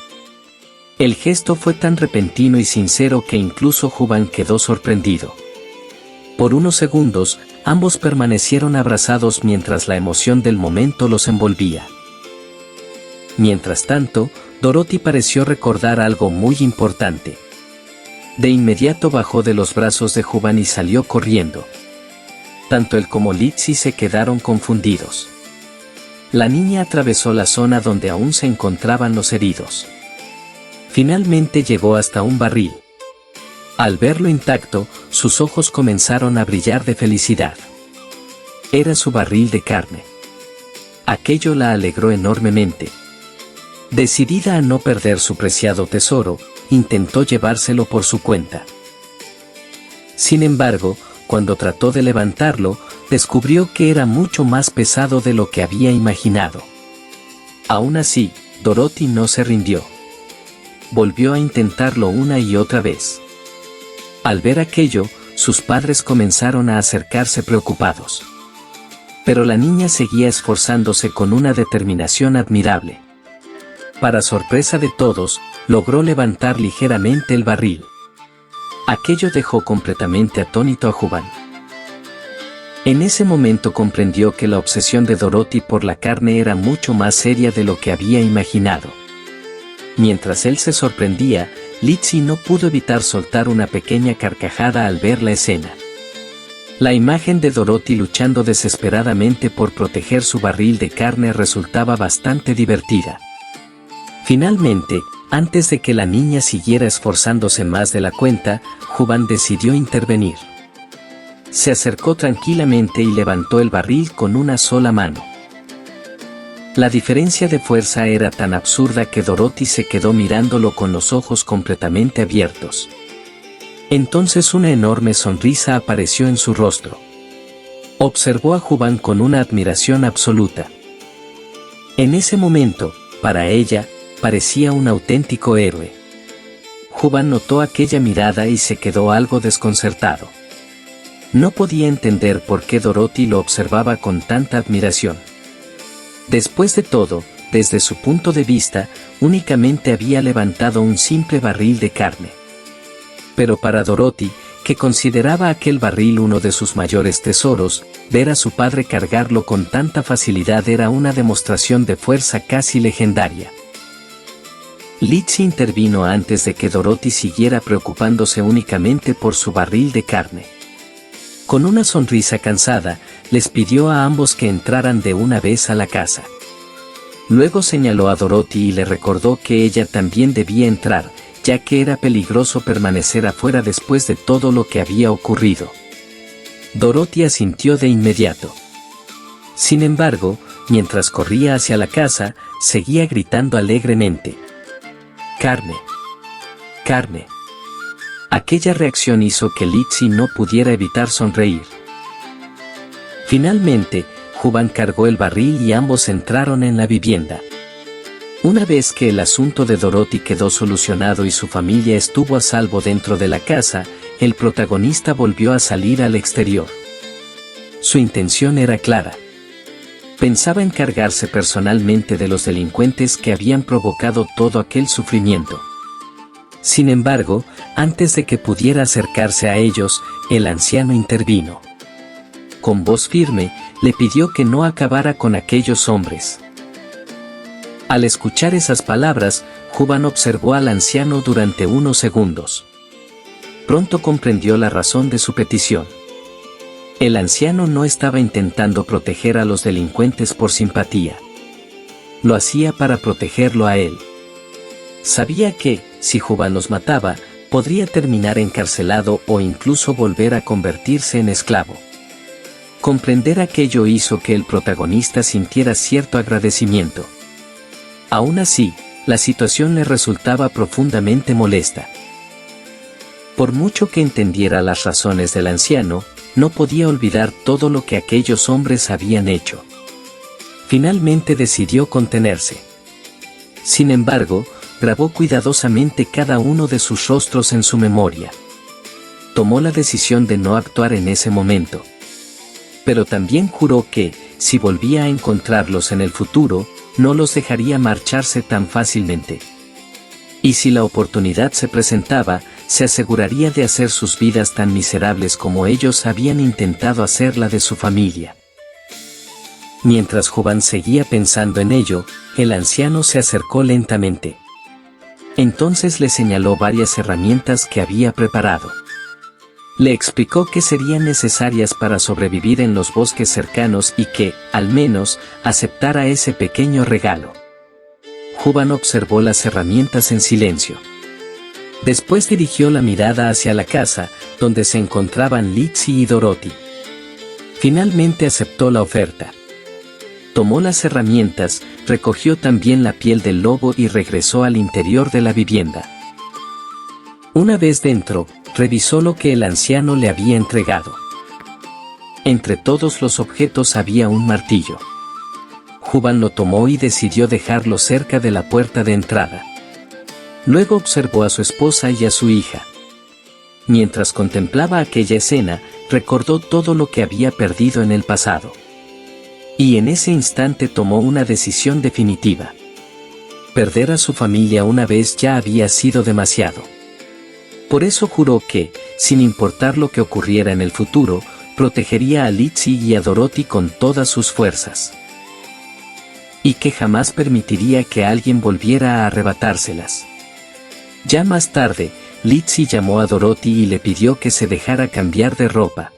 El gesto fue tan repentino y sincero que incluso Juban quedó sorprendido. Por unos segundos, ambos permanecieron abrazados mientras la emoción del momento los envolvía. Mientras tanto, Dorothy pareció recordar algo muy importante. De inmediato bajó de los brazos de Juban y salió corriendo. Tanto él como Lizzie se quedaron confundidos. La niña atravesó la zona donde aún se encontraban los heridos. Finalmente llegó hasta un barril. Al verlo intacto, sus ojos comenzaron a brillar de felicidad. Era su barril de carne. Aquello la alegró enormemente. Decidida a no perder su preciado tesoro, intentó llevárselo por su cuenta. Sin embargo, cuando trató de levantarlo, descubrió que era mucho más pesado de lo que había imaginado. Aún así, Dorothy no se rindió. Volvió a intentarlo una y otra vez. Al ver aquello, sus padres comenzaron a acercarse preocupados. Pero la niña seguía esforzándose con una determinación admirable. Para sorpresa de todos, logró levantar ligeramente el barril. Aquello dejó completamente atónito a Juban. En ese momento comprendió que la obsesión de Dorothy por la carne era mucho más seria de lo que había imaginado. Mientras él se sorprendía, Lizzie no pudo evitar soltar una pequeña carcajada al ver la escena. La imagen de Dorothy luchando desesperadamente por proteger su barril de carne resultaba bastante divertida. Finalmente, antes de que la niña siguiera esforzándose más de la cuenta, Juban decidió intervenir. Se acercó tranquilamente y levantó el barril con una sola mano. La diferencia de fuerza era tan absurda que Dorothy se quedó mirándolo con los ojos completamente abiertos. Entonces una enorme sonrisa apareció en su rostro. Observó a Juban con una admiración absoluta. En ese momento, para ella, parecía un auténtico héroe. Juban notó aquella mirada y se quedó algo desconcertado. No podía entender por qué Dorothy lo observaba con tanta admiración. Después de todo, desde su punto de vista, únicamente había levantado un simple barril de carne. Pero para Dorothy, que consideraba aquel barril uno de sus mayores tesoros, ver a su padre cargarlo con tanta facilidad era una demostración de fuerza casi legendaria. Lizzie intervino antes de que Dorothy siguiera preocupándose únicamente por su barril de carne. Con una sonrisa cansada, les pidió a ambos que entraran de una vez a la casa. Luego señaló a Dorothy y le recordó que ella también debía entrar, ya que era peligroso permanecer afuera después de todo lo que había ocurrido. Dorothy asintió de inmediato. Sin embargo, mientras corría hacia la casa, seguía gritando alegremente: «¡Carne! ¡Carne!». Aquella reacción hizo que Lizzie no pudiera evitar sonreír. Finalmente, Juban cargó el barril y ambos entraron en la vivienda. Una vez que el asunto de Dorothy quedó solucionado y su familia estuvo a salvo dentro de la casa, el protagonista volvió a salir al exterior. Su intención era clara. Pensaba encargarse personalmente de los delincuentes que habían provocado todo aquel sufrimiento. Sin embargo, antes de que pudiera acercarse a ellos, el anciano intervino. Con voz firme, le pidió que no acabara con aquellos hombres. Al escuchar esas palabras, Juban observó al anciano durante unos segundos. Pronto comprendió la razón de su petición. El anciano no estaba intentando proteger a los delincuentes por simpatía. Lo hacía para protegerlo a él. Sabía que, si Juban los mataba, podría terminar encarcelado o incluso volver a convertirse en esclavo. Comprender aquello hizo que el protagonista sintiera cierto agradecimiento. Aún así, la situación le resultaba profundamente molesta. Por mucho que entendiera las razones del anciano, no podía olvidar todo lo que aquellos hombres habían hecho. Finalmente decidió contenerse. Sin embargo, grabó cuidadosamente cada uno de sus rostros en su memoria. Tomó la decisión de no actuar en ese momento. Pero también juró que, si volvía a encontrarlos en el futuro, no los dejaría marcharse tan fácilmente. Y si la oportunidad se presentaba, se aseguraría de hacer sus vidas tan miserables como ellos habían intentado hacer la de su familia. Mientras Juban seguía pensando en ello, el anciano se acercó lentamente. Entonces le señaló varias herramientas que había preparado. Le explicó que serían necesarias para sobrevivir en los bosques cercanos y que, al menos, aceptara ese pequeño regalo. Juban observó las herramientas en silencio. Después dirigió la mirada hacia la casa, donde se encontraban Lizzie y Dorothy. Finalmente aceptó la oferta. Tomó las herramientas, recogió también la piel del lobo y regresó al interior de la vivienda. Una vez dentro, revisó lo que el anciano le había entregado. Entre todos los objetos había un martillo. Juban lo tomó y decidió dejarlo cerca de la puerta de entrada. Luego observó a su esposa y a su hija. Mientras contemplaba aquella escena, recordó todo lo que había perdido en el pasado. Y en ese instante tomó una decisión definitiva. Perder a su familia una vez ya había sido demasiado. Por eso juró que, sin importar lo que ocurriera en el futuro, protegería a Lizzie y a Dorothy con todas sus fuerzas. Y que jamás permitiría que alguien volviera a arrebatárselas. Ya más tarde, Lizzie llamó a Dorothy y le pidió que se dejara cambiar de ropa.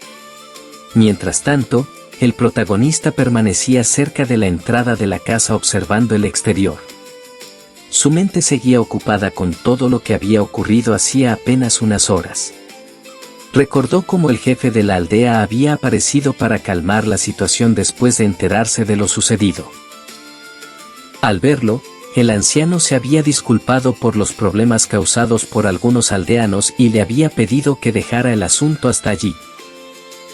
Mientras tanto, el protagonista permanecía cerca de la entrada de la casa observando el exterior. Su mente seguía ocupada con todo lo que había ocurrido hacía apenas unas horas. Recordó cómo el jefe de la aldea había aparecido para calmar la situación después de enterarse de lo sucedido. Al verlo, el anciano se había disculpado por los problemas causados por algunos aldeanos y le había pedido que dejara el asunto hasta allí.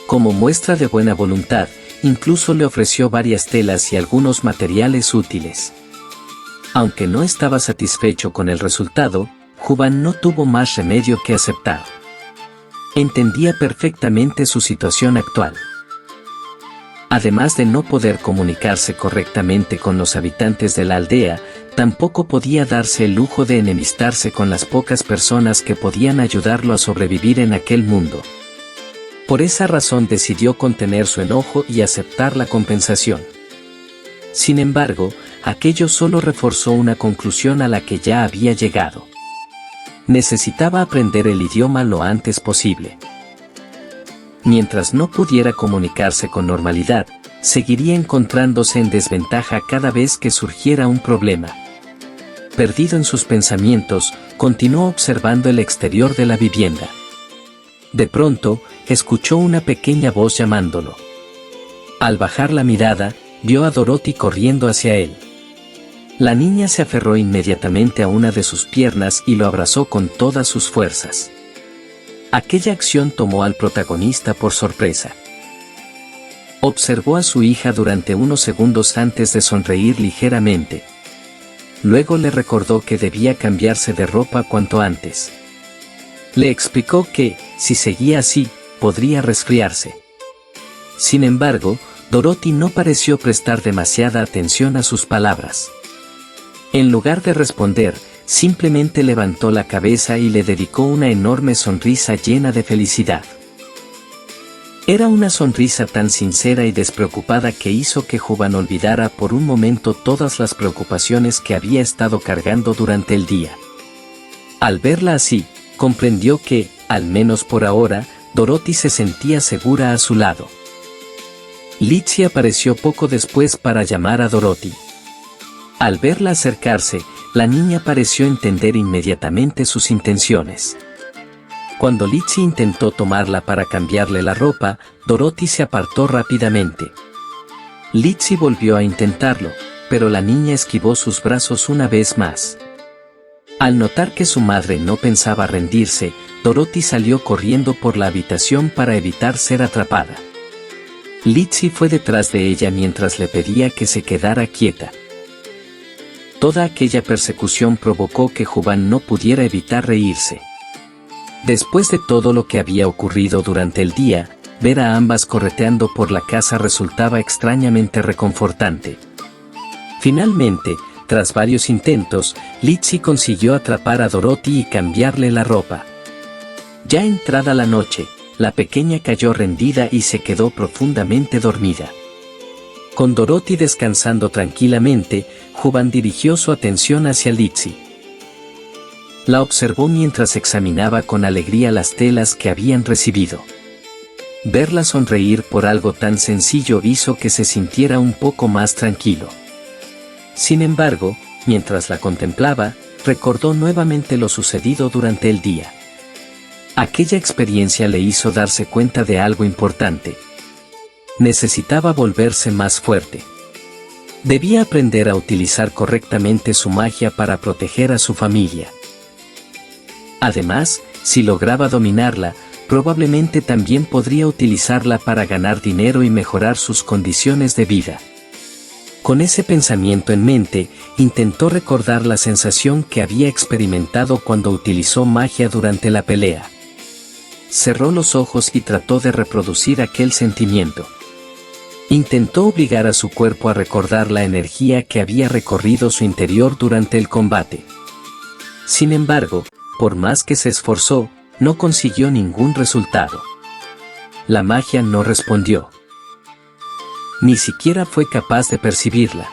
Como muestra de buena voluntad, incluso le ofreció varias telas y algunos materiales útiles. Aunque no estaba satisfecho con el resultado, Juban no tuvo más remedio que aceptar. Entendía perfectamente su situación actual. Además de no poder comunicarse correctamente con los habitantes de la aldea, tampoco podía darse el lujo de enemistarse con las pocas personas que podían ayudarlo a sobrevivir en aquel mundo. Por esa razón decidió contener su enojo y aceptar la compensación. Sin embargo, aquello solo reforzó una conclusión a la que ya había llegado. Necesitaba aprender el idioma lo antes posible. Mientras no pudiera comunicarse con normalidad, seguiría encontrándose en desventaja cada vez que surgiera un problema. Perdido en sus pensamientos, continuó observando el exterior de la vivienda. De pronto, escuchó una pequeña voz llamándolo. Al bajar la mirada, vio a Dorothy corriendo hacia él. La niña se aferró inmediatamente a una de sus piernas y lo abrazó con todas sus fuerzas. Aquella acción tomó al protagonista por sorpresa. Observó a su hija durante unos segundos antes de sonreír ligeramente. Luego le recordó que debía cambiarse de ropa cuanto antes. Le explicó que, si seguía así, podría resfriarse. Sin embargo, Dorothy no pareció prestar demasiada atención a sus palabras. En lugar de responder, simplemente levantó la cabeza y le dedicó una enorme sonrisa llena de felicidad. Era una sonrisa tan sincera y despreocupada que hizo que Juban olvidara por un momento todas las preocupaciones que había estado cargando durante el día. Al verla así, comprendió que, al menos por ahora, Dorothy se sentía segura a su lado. Lizzie apareció poco después para llamar a Dorothy. Al verla acercarse, la niña pareció entender inmediatamente sus intenciones. Cuando Lizzie intentó tomarla para cambiarle la ropa, Dorothy se apartó rápidamente. Lizzie volvió a intentarlo, pero la niña esquivó sus brazos una vez más. Al notar que su madre no pensaba rendirse, Dorothy salió corriendo por la habitación para evitar ser atrapada. Lizzie fue detrás de ella mientras le pedía que se quedara quieta. Toda aquella persecución provocó que Juban no pudiera evitar reírse. Después de todo lo que había ocurrido durante el día, ver a ambas correteando por la casa resultaba extrañamente reconfortante. Finalmente, tras varios intentos, Lizzie consiguió atrapar a Dorothy y cambiarle la ropa. Ya entrada la noche, la pequeña cayó rendida y se quedó profundamente dormida. Con Dorothy descansando tranquilamente, Juban dirigió su atención hacia Lizzie. La observó mientras examinaba con alegría las telas que habían recibido. Verla sonreír por algo tan sencillo hizo que se sintiera un poco más tranquilo. Sin embargo, mientras la contemplaba, recordó nuevamente lo sucedido durante el día. Aquella experiencia le hizo darse cuenta de algo importante. Necesitaba volverse más fuerte. Debía aprender a utilizar correctamente su magia para proteger a su familia. Además, si lograba dominarla, probablemente también podría utilizarla para ganar dinero y mejorar sus condiciones de vida. Con ese pensamiento en mente, intentó recordar la sensación que había experimentado cuando utilizó magia durante la pelea. Cerró los ojos y trató de reproducir aquel sentimiento. Intentó obligar a su cuerpo a recordar la energía que había recorrido su interior durante el combate. Sin embargo, por más que se esforzó, no consiguió ningún resultado. La magia no respondió. Ni siquiera fue capaz de percibirla.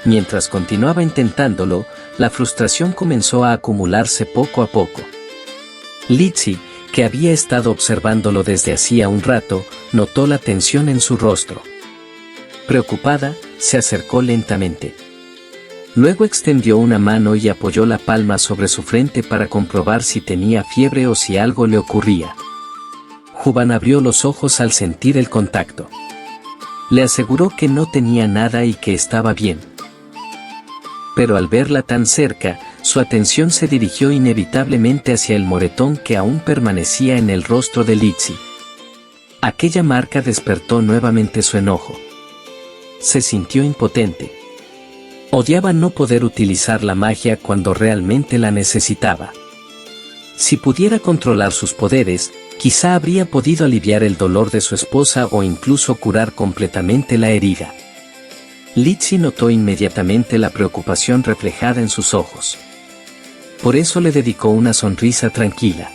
Mientras continuaba intentándolo, la frustración comenzó a acumularse poco a poco. Lizzie, que había estado observándolo desde hacía un rato, notó la tensión en su rostro. Preocupada, se acercó lentamente. Luego extendió una mano y apoyó la palma sobre su frente para comprobar si tenía fiebre o si algo le ocurría. Juban abrió los ojos al sentir el contacto. Le aseguró que no tenía nada y que estaba bien. Pero al verla tan cerca, su atención se dirigió inevitablemente hacia el moretón que aún permanecía en el rostro de Lizzie. Aquella marca despertó nuevamente su enojo. Se sintió impotente. Odiaba no poder utilizar la magia cuando realmente la necesitaba. Si pudiera controlar sus poderes, quizá habría podido aliviar el dolor de su esposa o incluso curar completamente la herida. Lizzie notó inmediatamente la preocupación reflejada en sus ojos. Por eso le dedicó una sonrisa tranquila.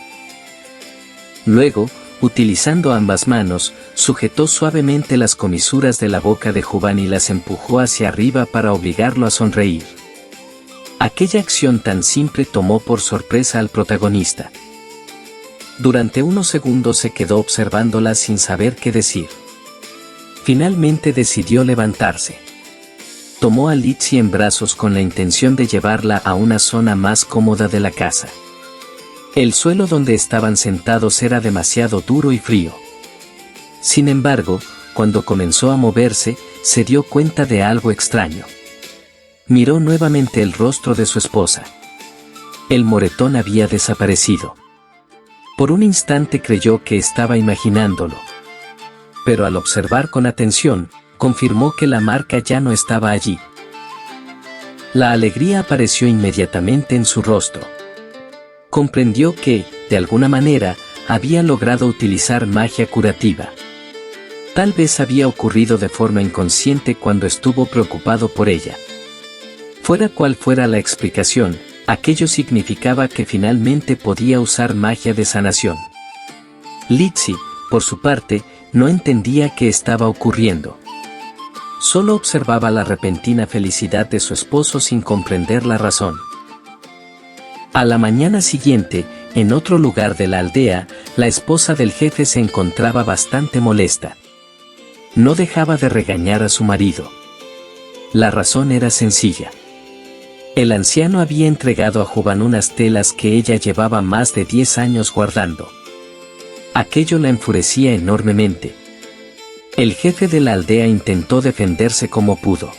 Luego, utilizando ambas manos, sujetó suavemente las comisuras de la boca de Juban y las empujó hacia arriba para obligarlo a sonreír. Aquella acción tan simple tomó por sorpresa al protagonista. Durante unos segundos se quedó observándola sin saber qué decir. Finalmente decidió levantarse. Tomó a Lizzie en brazos con la intención de llevarla a una zona más cómoda de la casa. El suelo donde estaban sentados era demasiado duro y frío. Sin embargo, cuando comenzó a moverse, se dio cuenta de algo extraño. Miró nuevamente el rostro de su esposa. El moretón había desaparecido. Por un instante creyó que estaba imaginándolo. Pero al observar con atención, confirmó que la marca ya no estaba allí. La alegría apareció inmediatamente en su rostro. Comprendió que, de alguna manera, había logrado utilizar magia curativa. Tal vez había ocurrido de forma inconsciente cuando estuvo preocupado por ella. Fuera cual fuera la explicación, aquello significaba que finalmente podía usar magia de sanación. Lizzie, por su parte, no entendía qué estaba ocurriendo. Solo observaba la repentina felicidad de su esposo sin comprender la razón. A la mañana siguiente, en otro lugar de la aldea, la esposa del jefe se encontraba bastante molesta. No dejaba de regañar a su marido. La razón era sencilla. El anciano había entregado a Juban unas telas que ella llevaba más de 10 años guardando. Aquello la enfurecía enormemente. El jefe de la aldea intentó defenderse como pudo.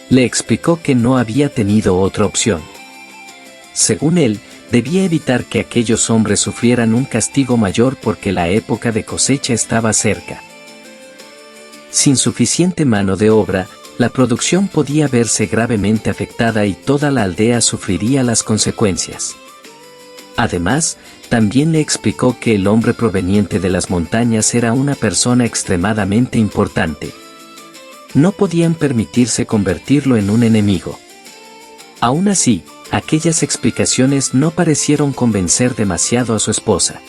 Le explicó que no había tenido otra opción. Según él, debía evitar que aquellos hombres sufrieran un castigo mayor porque la época de cosecha estaba cerca. Sin suficiente mano de obra, la producción podía verse gravemente afectada y toda la aldea sufriría las consecuencias. Además, también le explicó que el hombre proveniente de las montañas era una persona extremadamente importante. No podían permitirse convertirlo en un enemigo. Aún así, aquellas explicaciones no parecieron convencer demasiado a su esposa.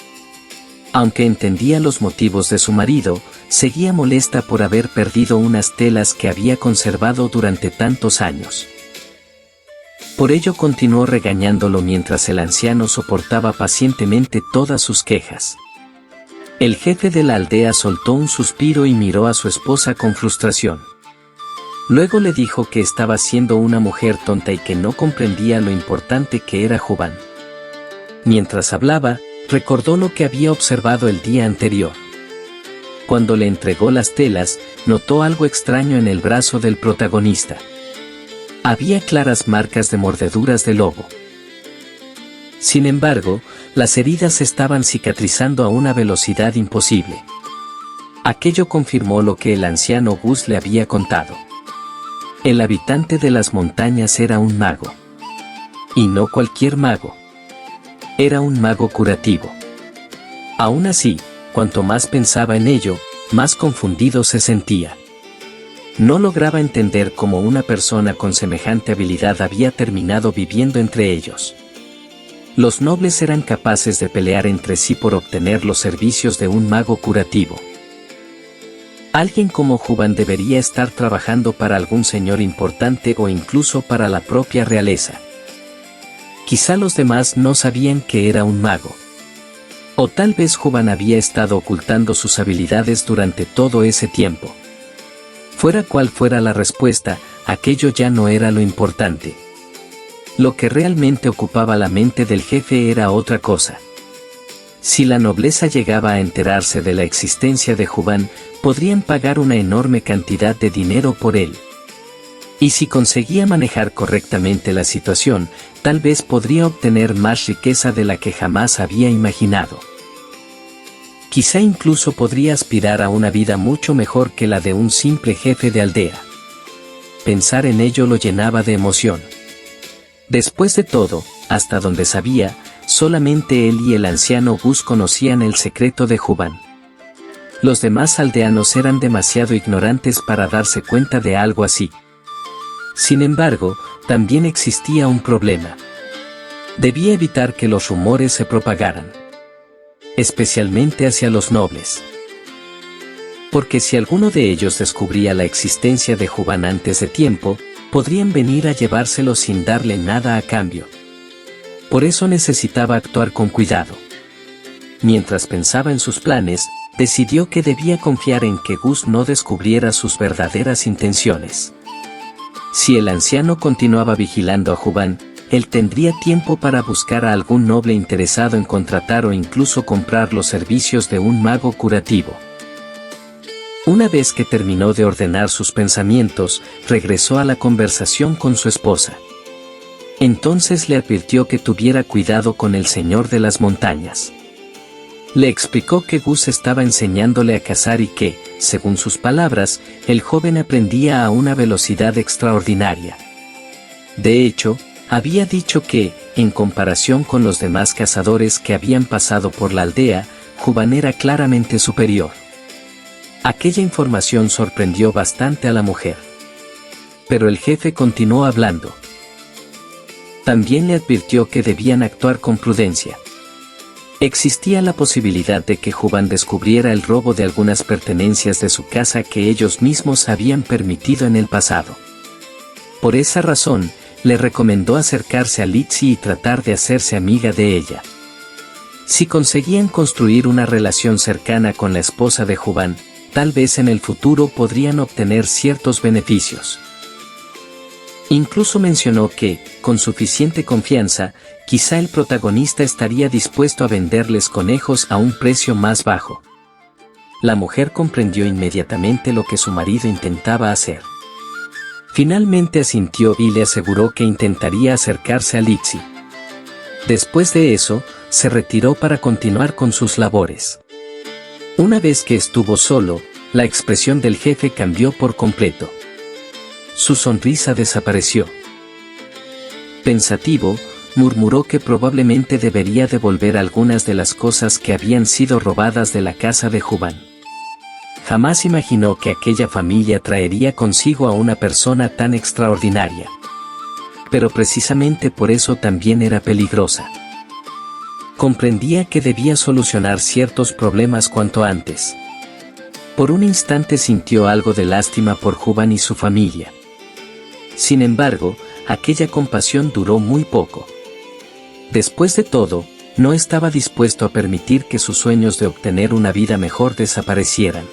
Aunque entendía los motivos de su marido, seguía molesta por haber perdido unas telas que había conservado durante tantos años. Por ello continuó regañándolo mientras el anciano soportaba pacientemente todas sus quejas. El jefe de la aldea soltó un suspiro y miró a su esposa con frustración. Luego le dijo que estaba siendo una mujer tonta y que no comprendía lo importante que era Juban. Mientras hablaba, recordó lo que había observado el día anterior. Cuando le entregó las telas, notó algo extraño en el brazo del protagonista. Había claras marcas de mordeduras de lobo. Sin embargo, las heridas estaban cicatrizando a una velocidad imposible. Aquello confirmó lo que el anciano Gus le había contado. El habitante de las montañas era un mago. Y no cualquier mago. Era un mago curativo. Aún así, cuanto más pensaba en ello, más confundido se sentía. No lograba entender cómo una persona con semejante habilidad había terminado viviendo entre ellos. Los nobles eran capaces de pelear entre sí por obtener los servicios de un mago curativo. Alguien como Juban debería estar trabajando para algún señor importante o incluso para la propia realeza. Quizá los demás no sabían que era un mago. O tal vez Juban había estado ocultando sus habilidades durante todo ese tiempo. Fuera cual fuera la respuesta, aquello ya no era lo importante. Lo que realmente ocupaba la mente del jefe era otra cosa. Si la nobleza llegaba a enterarse de la existencia de Juban, podrían pagar una enorme cantidad de dinero por él. Y si conseguía manejar correctamente la situación, tal vez podría obtener más riqueza de la que jamás había imaginado. Quizá incluso podría aspirar a una vida mucho mejor que la de un simple jefe de aldea. Pensar en ello lo llenaba de emoción. Después de todo, hasta donde sabía, solamente él y el anciano Gus conocían el secreto de Juban. Los demás aldeanos eran demasiado ignorantes para darse cuenta de algo así. Sin embargo, también existía un problema. Debía evitar que los rumores se propagaran. Especialmente hacia los nobles. Porque si alguno de ellos descubría la existencia de Juban antes de tiempo, podrían venir a llevárselo sin darle nada a cambio. Por eso necesitaba actuar con cuidado. Mientras pensaba en sus planes, decidió que debía confiar en que Gus no descubriera sus verdaderas intenciones. Si el anciano continuaba vigilando a Juban, él tendría tiempo para buscar a algún noble interesado en contratar o incluso comprar los servicios de un mago curativo. Una vez que terminó de ordenar sus pensamientos, regresó a la conversación con su esposa. Entonces le advirtió que tuviera cuidado con el señor de las montañas. Le explicó que Gus estaba enseñándole a cazar y que, según sus palabras, el joven aprendía a una velocidad extraordinaria. De hecho, había dicho que, en comparación con los demás cazadores que habían pasado por la aldea, Juban era claramente superior. Aquella información sorprendió bastante a la mujer. Pero el jefe continuó hablando. También le advirtió que debían actuar con prudencia. Existía la posibilidad de que Juban descubriera el robo de algunas pertenencias de su casa que ellos mismos habían permitido en el pasado. Por esa razón, le recomendó acercarse a Litsi y tratar de hacerse amiga de ella. Si conseguían construir una relación cercana con la esposa de Juban, tal vez en el futuro podrían obtener ciertos beneficios. Incluso mencionó que, con suficiente confianza, quizá el protagonista estaría dispuesto a venderles conejos a un precio más bajo. La mujer comprendió inmediatamente lo que su marido intentaba hacer. Finalmente asintió y le aseguró que intentaría acercarse a Litsi. Después de eso, se retiró para continuar con sus labores. Una vez que estuvo solo, la expresión del jefe cambió por completo. Su sonrisa desapareció. Pensativo, murmuró que probablemente debería devolver algunas de las cosas que habían sido robadas de la casa de Juban. Jamás imaginó que aquella familia traería consigo a una persona tan extraordinaria. Pero precisamente por eso también era peligrosa. Comprendía que debía solucionar ciertos problemas cuanto antes. Por un instante sintió algo de lástima por Juban y su familia. Sin embargo, aquella compasión duró muy poco. Después de todo, no estaba dispuesto a permitir que sus sueños de obtener una vida mejor desaparecieran.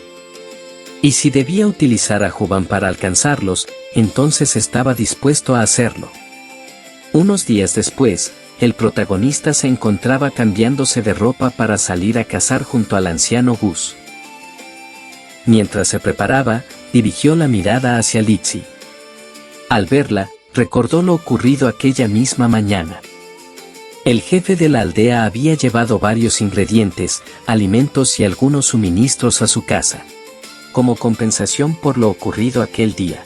Y si debía utilizar a Juban para alcanzarlos, entonces estaba dispuesto a hacerlo. Unos días después, el protagonista se encontraba cambiándose de ropa para salir a cazar junto al anciano Gus. Mientras se preparaba, dirigió la mirada hacia Litsi. Al verla, recordó lo ocurrido aquella misma mañana. El jefe de la aldea había llevado varios ingredientes, alimentos y algunos suministros a su casa, como compensación por lo ocurrido aquel día.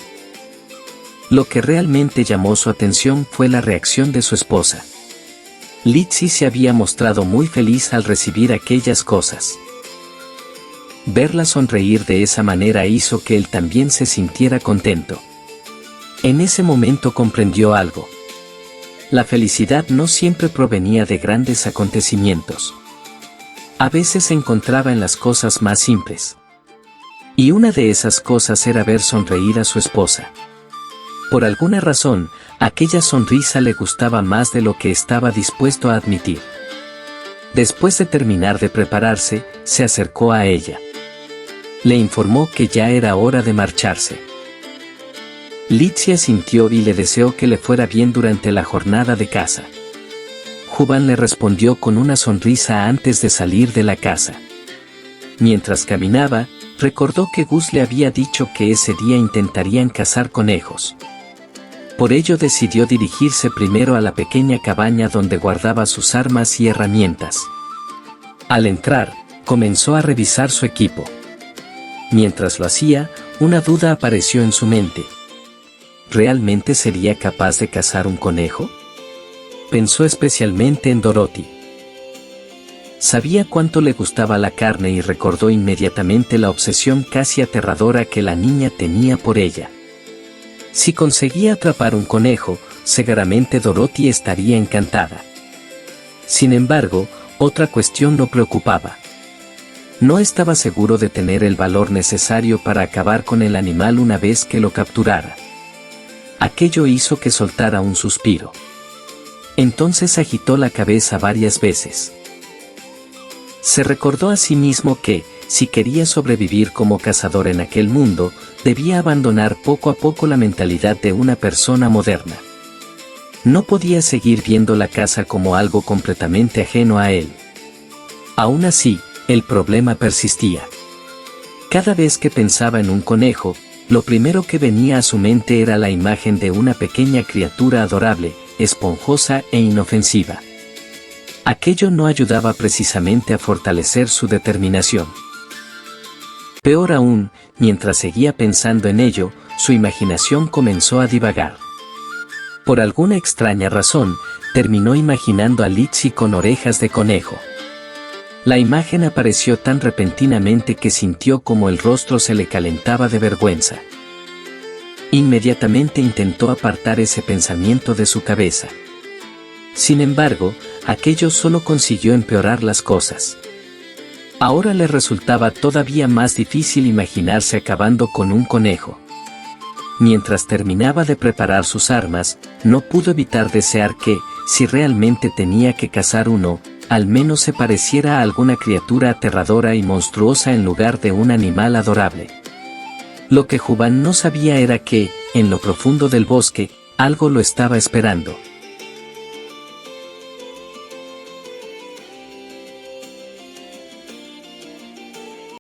Lo que realmente llamó su atención fue la reacción de su esposa. Litsi se había mostrado muy feliz al recibir aquellas cosas. Verla sonreír de esa manera hizo que él también se sintiera contento. En ese momento comprendió algo. La felicidad no siempre provenía de grandes acontecimientos. A veces se encontraba en las cosas más simples. Y una de esas cosas era ver sonreír a su esposa. Por alguna razón, aquella sonrisa le gustaba más de lo que estaba dispuesto a admitir. Después de terminar de prepararse, se acercó a ella. Le informó que ya era hora de marcharse. Litsi asintió y le deseó que le fuera bien durante la jornada de caza. Juban le respondió con una sonrisa antes de salir de la casa. Mientras caminaba, recordó que Gus le había dicho que ese día intentarían cazar conejos. Por ello decidió dirigirse primero a la pequeña cabaña donde guardaba sus armas y herramientas. Al entrar, comenzó a revisar su equipo. Mientras lo hacía, una duda apareció en su mente. ¿Realmente sería capaz de cazar un conejo? Pensó especialmente en Dorothy. Sabía cuánto le gustaba la carne y recordó inmediatamente la obsesión casi aterradora que la niña tenía por ella. Si conseguía atrapar un conejo, seguramente Dorothy estaría encantada. Sin embargo, otra cuestión lo preocupaba. No estaba seguro de tener el valor necesario para acabar con el animal una vez que lo capturara. Aquello hizo que soltara un suspiro. Entonces agitó la cabeza varias veces. Se recordó a sí mismo que, si quería sobrevivir como cazador en aquel mundo, debía abandonar poco a poco la mentalidad de una persona moderna. No podía seguir viendo la caza como algo completamente ajeno a él. Aún así, el problema persistía. Cada vez que pensaba en un conejo, lo primero que venía a su mente era la imagen de una pequeña criatura adorable, esponjosa e inofensiva. Aquello no ayudaba precisamente a fortalecer su determinación. Peor aún, mientras seguía pensando en ello, su imaginación comenzó a divagar. Por alguna extraña razón, terminó imaginando a Litsi con orejas de conejo. La imagen apareció tan repentinamente que sintió como el rostro se le calentaba de vergüenza. Inmediatamente intentó apartar ese pensamiento de su cabeza. Sin embargo, aquello solo consiguió empeorar las cosas. Ahora le resultaba todavía más difícil imaginarse acabando con un conejo. Mientras terminaba de preparar sus armas, no pudo evitar desear que, si realmente tenía que cazar uno, al menos se pareciera a alguna criatura aterradora y monstruosa en lugar de un animal adorable. Lo que Juban no sabía era que, en lo profundo del bosque, algo lo estaba esperando.